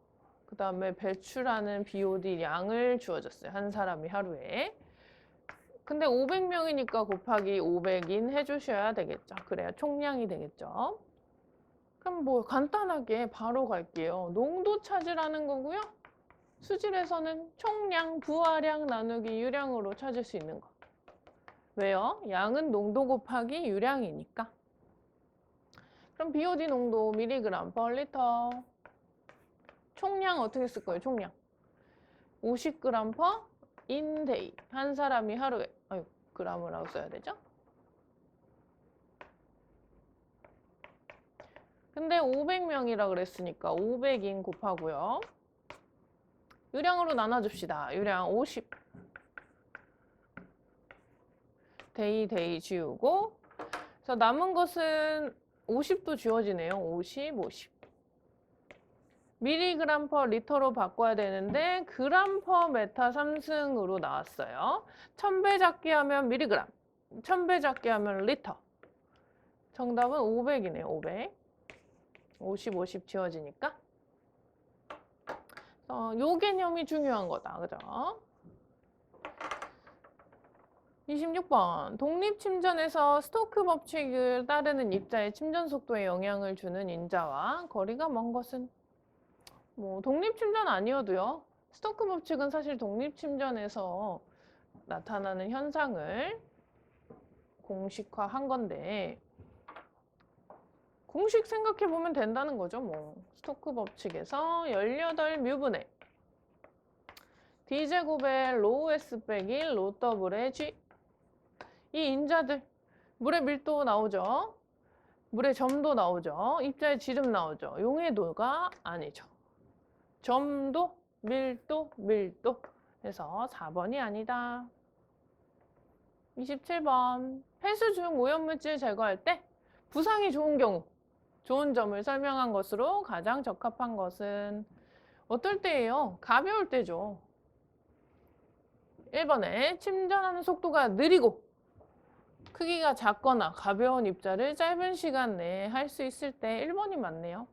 그 다음에 배출하는 BOD 양을 주어졌어요. 한 사람이 하루에. 근데 500명이니까 곱하기 500인 해주셔야 되겠죠. 그래야 총량이 되겠죠. 그럼 뭐 간단하게 바로 갈게요. 농도 찾으라는 거고요. 수질에서는 총량, 부하량 나누기 유량으로 찾을 수 있는 거. 왜요? 양은 농도 곱하기 유량이니까. 그럼 BOD 농도 mg per 리터. 총량 어떻게 쓸 거예요? 총량. 50g per in day. 한 사람이 하루에. 아유, g을 하고 써야 되죠? 근데 500명이라 그랬으니까 500인 곱하고요. 유량으로 나눠줍시다. 유량 50. 데이 지우고. 그래서 남은 것은 50도 지워지네요. 50, 50. 미리그램 퍼 리터로 바꿔야 되는데 그램 퍼 메타 3승으로 나왔어요. 1000배 작게 하면 미리그램, 1000배 작게 하면 리터. 정답은 500이네요. 500. 50, 50 지워지니까. 요 개념이 중요한 거다. 그죠? 26번. 독립침전에서 스토크 법칙을 따르는 입자의 침전 속도에 영향을 주는 인자와 거리가 먼 것은? 뭐 독립침전 아니어도요. 스토크 법칙은 사실 독립침전에서 나타나는 현상을 공식화한 건데 공식 생각해보면 된다는 거죠. 뭐 스토크 법칙에서 18뮤분의 D제곱의 로우 S 빼기 1 로 더블의 G. 이 인자들 물의 밀도 나오죠. 물의 점도 나오죠. 입자의 지름 나오죠. 용해도가 아니죠. 점도, 밀도 해서 4번이 아니다. 27번. 폐수 중 오염물질 제거할 때 부상이 좋은 경우, 좋은 점을 설명한 것으로 가장 적합한 것은 어떨 때예요? 가벼울 때죠. 1번에 침전하는 속도가 느리고 크기가 작거나 가벼운 입자를 짧은 시간 내에 할 수 있을 때 1번이 맞네요.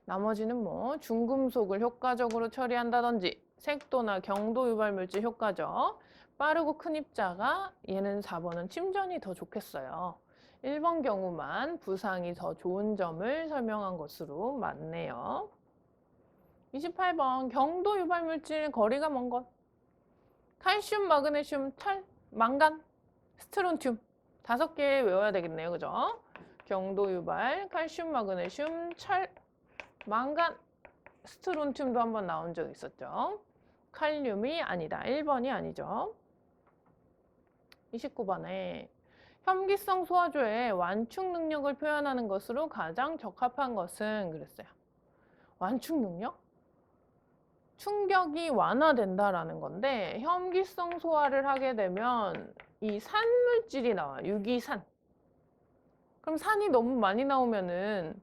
나머지는 뭐 중금속을 효과적으로 처리한다든지 색도나 경도 유발 물질 효과죠. 빠르고 큰 입자가 얘는 4번은 침전이 더 좋겠어요. 1번 경우만 부상이 더 좋은 점을 설명한 것으로 맞네요. 28번 경도 유발 물질 거리가 먼 것. 칼슘, 마그네슘, 철, 망간, 스트론튬 5개 외워야 되겠네요. 그죠? 경도 유발, 칼슘, 마그네슘, 철, 망간, 스트론튬도 한번 나온 적 있었죠. 칼륨이 아니다. 1번이 아니죠. 29번에 혐기성 소화조의 완충 능력을 표현하는 것으로 가장 적합한 것은 그랬어요. 완충 능력? 충격이 완화된다라는 건데 혐기성 소화를 하게 되면 이 산물질이 나와요. 유기산. 그럼 산이 너무 많이 나오면은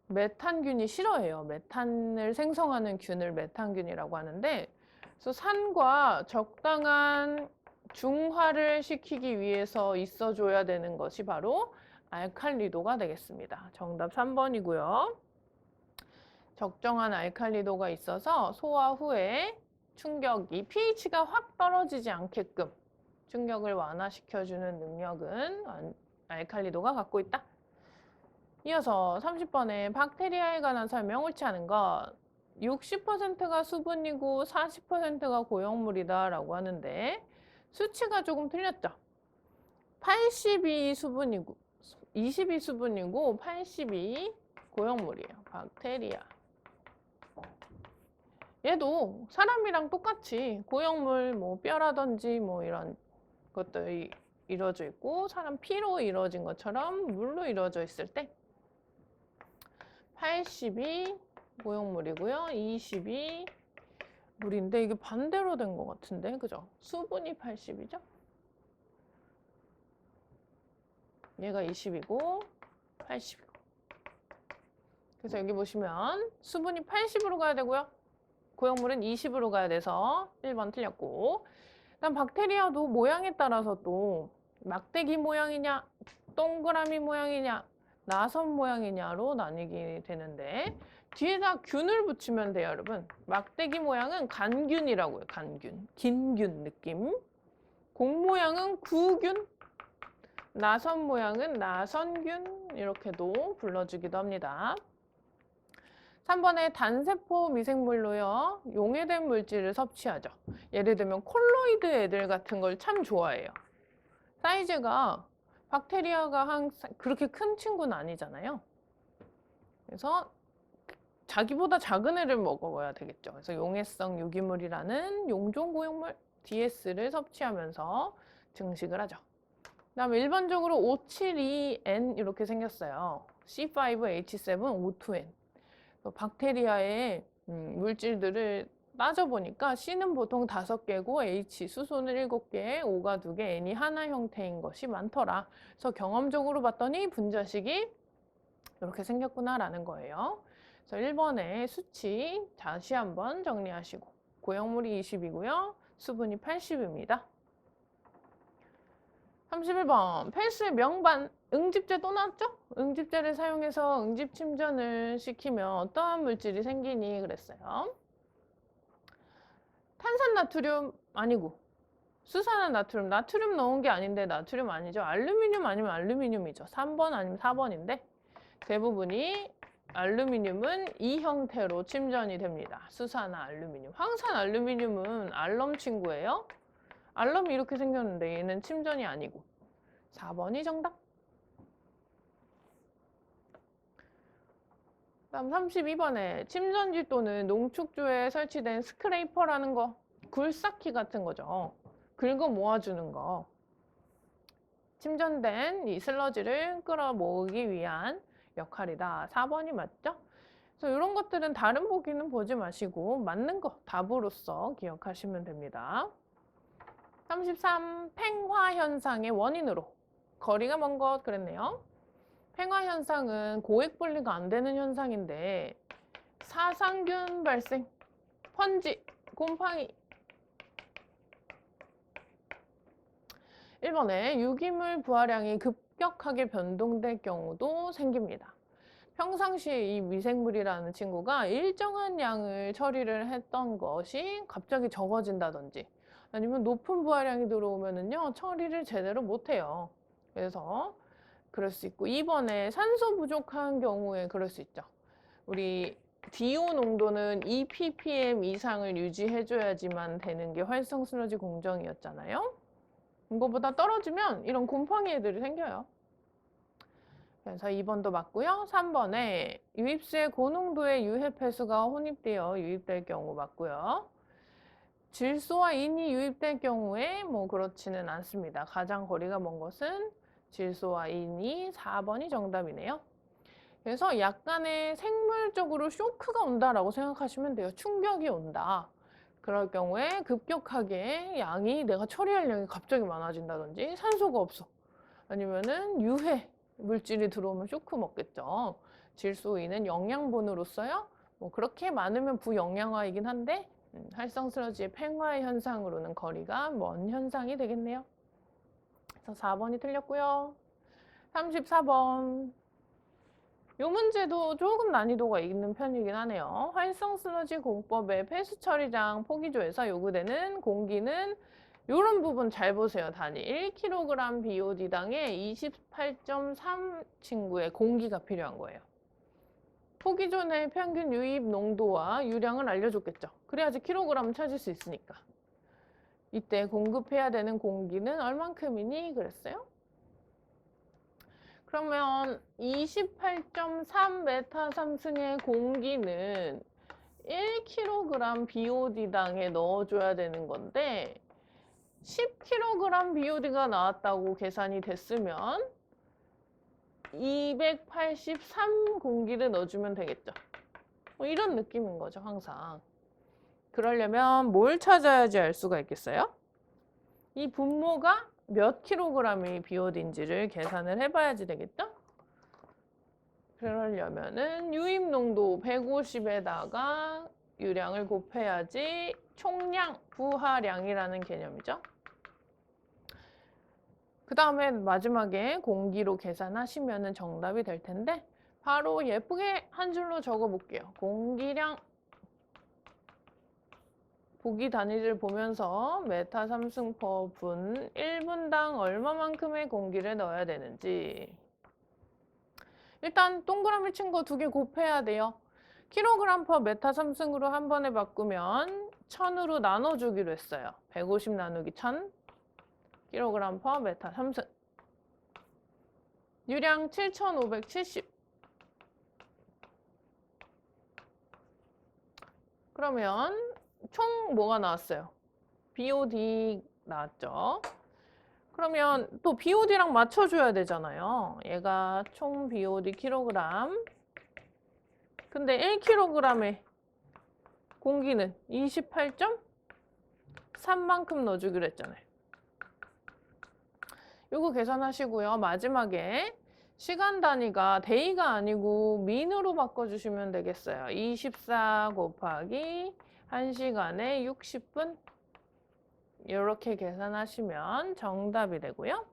메탄균이 싫어해요. 메탄을 생성하는 균을 메탄균이라고 하는데, 그래서 산과 적당한 중화를 시키기 위해서 있어줘야 되는 것이 바로 알칼리도가 되겠습니다. 정답 3번이고요. 적정한 알칼리도가 있어서 소화 후에 충격이 pH가 확 떨어지지 않게끔 충격을 완화시켜주는 능력은 알칼리도가 갖고 있다. 이어서 30번에 박테리아에 관한 설명 옳지 않은 것. 60%가 수분이고 40%가 고형물이다 라고 하는데 수치가 조금 틀렸죠. 82 수분이고 22 수분이고 82 고형물이에요. 박테리아. 얘도 사람이랑 똑같이 고형물 뭐 뼈라든지 뭐 이런 것들이 이루어져 있고 사람 피로 이루어진 것처럼 물로 이루어져 있을 때 82 고형물이고요. 22 물인데 이게 반대로 된 것 같은데 그죠? 수분이 80이죠? 얘가 20이고 80이고 그래서 여기 보시면 수분이 80으로 가야 되고요. 고형물은 20으로 가야 돼서 1번 틀렸고 그다음 박테리아도 모양에 따라서 또 막대기 모양이냐 동그라미 모양이냐 나선 모양이냐로 나뉘게 되는데 뒤에다 균을 붙이면 돼요 여러분. 막대기 모양은 간균이라고 해요. 간균 긴균 느낌. 공 모양은 구균 나선 모양은 나선균 이렇게도 불러주기도 합니다. 3번에 단세포 미생물로요. 용해된 물질을 섭취하죠. 예를 들면 콜로이드 애들 같은 걸 참 좋아해요. 사이즈가 박테리아가 항상 그렇게 큰 친구는 아니잖아요. 그래서 자기보다 작은 애를 먹어야 되겠죠. 그래서 용해성 유기물이라는 용종 고형물 DS를 섭취하면서 증식을 하죠. 그다음에 일반적으로 572N 이렇게 생겼어요. C5H7 O2N. 박테리아의 물질들을 따져보니까 C는 보통 5개고 H 수소는 7개, O가 2개, N이 하나 형태인 것이 많더라. 그래서 경험적으로 봤더니 분자식이 이렇게 생겼구나라는 거예요. 그래서 1번의 수치 다시 한번 정리하시고 고형물이 20이고요. 수분이 80입니다. 31번 펠스의 명반 응집제 또 나왔죠? 응집제를 사용해서 응집 침전을 시키면 어떠한 물질이 생기니 그랬어요. 탄산나트륨 아니고 수산화 나트륨. 나트륨 넣은 게 아닌데 나트륨 아니죠. 알루미늄 아니면 알루미늄이죠. 3번 아니면 4번인데 대부분이 알루미늄은 이 형태로 침전이 됩니다. 수산화 알루미늄. 황산 알루미늄은 알럼 친구예요. 알럼이 이렇게 생겼는데 얘는 침전이 아니고 4번이 정답. 다음 32번에 침전지 또는 농축조에 설치된 스크레이퍼라는 거 굴삭기 같은 거죠. 긁어 모아주는 거. 침전된 이 슬러지를 끌어 모으기 위한 역할이다. 4번이 맞죠? 그래서 이런 것들은 다른 보기는 보지 마시고 맞는 거 답으로서 기억하시면 됩니다. 33. 팽화 현상의 원인으로 거리가 먼 것 그랬네요. 팽화 현상은 고액 분리가 안 되는 현상인데 사상균 발생, 펀지, 곰팡이. 1번에 유기물 부하량이 급격하게 변동될 경우도 생깁니다. 평상시에 이 미생물이라는 친구가 일정한 양을 처리를 했던 것이 갑자기 적어진다든지 아니면 높은 부하량이 들어오면은요 처리를 제대로 못해요. 그래서 그럴 수 있고 2번에 산소 부족한 경우에 그럴 수 있죠. 우리 DO 농도는 2ppm 이상을 유지해줘야지만 되는 게 활성 슬러지 공정이었잖아요. 이거보다 떨어지면 이런 곰팡이 애들이 생겨요. 그래서 2번도 맞고요. 3번에 유입수에 고농도의 유해폐수가 혼입되어 유입될 경우 맞고요. 질소와 인이 유입될 경우에 뭐 그렇지는 않습니다. 가장 거리가 먼 것은 질소와 인이 4번이 정답이네요. 그래서 약간의 생물적으로 쇼크가 온다라고 생각하시면 돼요. 충격이 온다. 그럴 경우에 급격하게 양이 내가 처리할 양이 갑자기 많아진다든지 산소가 없어. 아니면은 유해 물질이 들어오면 쇼크 먹겠죠. 질소인은 영양분으로서요. 뭐 그렇게 많으면 부영양화이긴 한데 활성슬러지의 팽화 현상으로는 거리가 먼 현상이 되겠네요. 그래서 4번이 틀렸고요. 34번. 이 문제도 조금 난이도가 있는 편이긴 하네요. 활성슬러지 공법의 폐수처리장 포기조에서 요구되는 공기는 이런 부분 잘 보세요. 단위 1kg BOD당에 28.3 친구의 공기가 필요한 거예요. 포기조 내 평균 유입 농도와 유량을 알려줬겠죠. 그래야지 킬로그램 찾을 수 있으니까. 이때 공급해야 되는 공기는 얼만큼이니? 그랬어요. 그러면 28.3 메타삼승의 공기는 1kg BOD당에 넣어줘야 되는 건데 10kg BOD가 나왔다고 계산이 됐으면 283 공기를 넣어주면 되겠죠. 뭐 이런 느낌인 거죠, 항상. 그러려면 뭘 찾아야지 알 수가 있겠어요? 이 분모가 몇 킬로그램의 BOD인지를 계산을 해봐야지 되겠죠? 그러려면은 유입 농도 150에다가 유량을 곱해야지 총량, 부하량이라는 개념이죠. 그 다음에 마지막에 공기로 계산하시면 정답이 될 텐데 바로 예쁘게 한 줄로 적어 볼게요. 공기량. 보기 단위를 보면서 메타 3승 퍼 분 1분당 얼마만큼의 공기를 넣어야 되는지. 일단 동그라미 친 거 2개 곱해야 돼요. 킬로그램 퍼 메타 3승으로 한 번에 바꾸면 1000으로 나눠주기로 했어요. 150 나누기 1000 킬로그램 퍼 메타 3승. 유량 7570. 그러면 총 뭐가 나왔어요? BOD 나왔죠? 그러면 또 BOD랑 맞춰줘야 되잖아요. 얘가 총 BOD 킬로그램. 근데 1kg의 공기는 28.3만큼 넣어주기로 했잖아요. 요거 계산하시고요. 마지막에 시간 단위가 데이가 아니고 민으로 바꿔주시면 되겠어요. 24 곱하기 1시간에 60분 이렇게 계산하시면 정답이 되고요.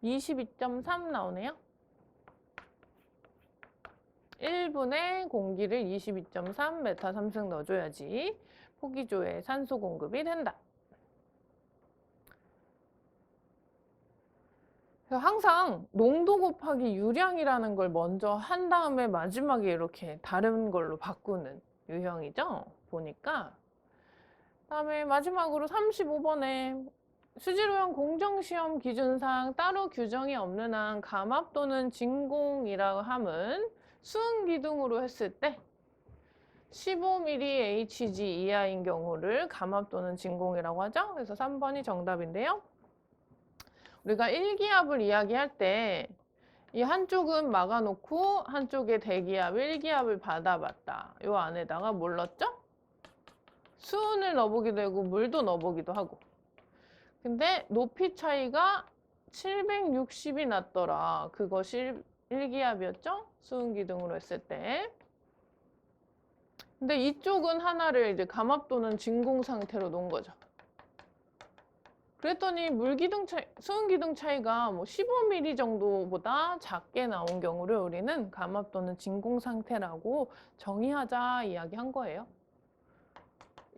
22.3 나오네요. 1분에 공기를 22.3 메타 3승 넣어줘야지 포기조에 산소 공급이 된다. 항상 농도 곱하기 유량이라는 걸 먼저 한 다음에 마지막에 이렇게 다른 걸로 바꾸는 유형이죠. 보니까. 그다음에 마지막으로 35번에 수질오염 공정시험 기준상 따로 규정이 없는 한 감압 또는 진공이라고 함은 수은기둥으로 했을 때 15mHg 이하인 경우를 감압 또는 진공이라고 하죠. 그래서 3번이 정답인데요. 우리가 1기압을 이야기할 때 이 한쪽은 막아놓고 한쪽에 대기압 1기압을 받아봤다. 이 안에다가 뭘 넣었죠? 수은을 넣어보기도 하고 물도 넣어보기도 하고. 근데 높이 차이가 760이 났더라. 그것이 1기압이었죠? 수은기둥으로 했을 때. 근데 이쪽은 하나를 이제 감압 또는 진공 상태로 놓은 거죠. 그랬더니 물기둥 차이, 수은기둥 차이가 뭐 15mm 정도보다 작게 나온 경우를 우리는 감압 또는 진공 상태라고 정의하자 이야기한 거예요.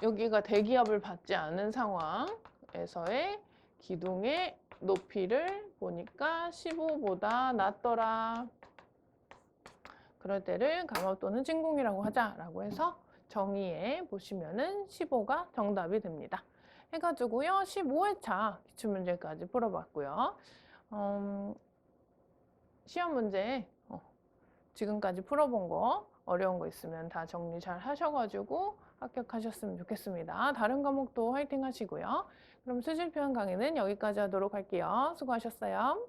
여기가 대기압을 받지 않은 상황에서의 기둥의 높이를 보니까 15보다 낮더라. 그럴 때를 감압 또는 진공이라고 하자라고 해서 정의해 보시면은 15가 정답이 됩니다. 해가지고요. 15회차 기출문제까지 풀어봤고요. 시험 문제 지금까지 풀어본 거 어려운 거 있으면 다 정리 잘 하셔가지고 합격하셨으면 좋겠습니다. 다른 과목도 화이팅 하시고요. 그럼 수질 표현 강의는 여기까지 하도록 할게요. 수고하셨어요.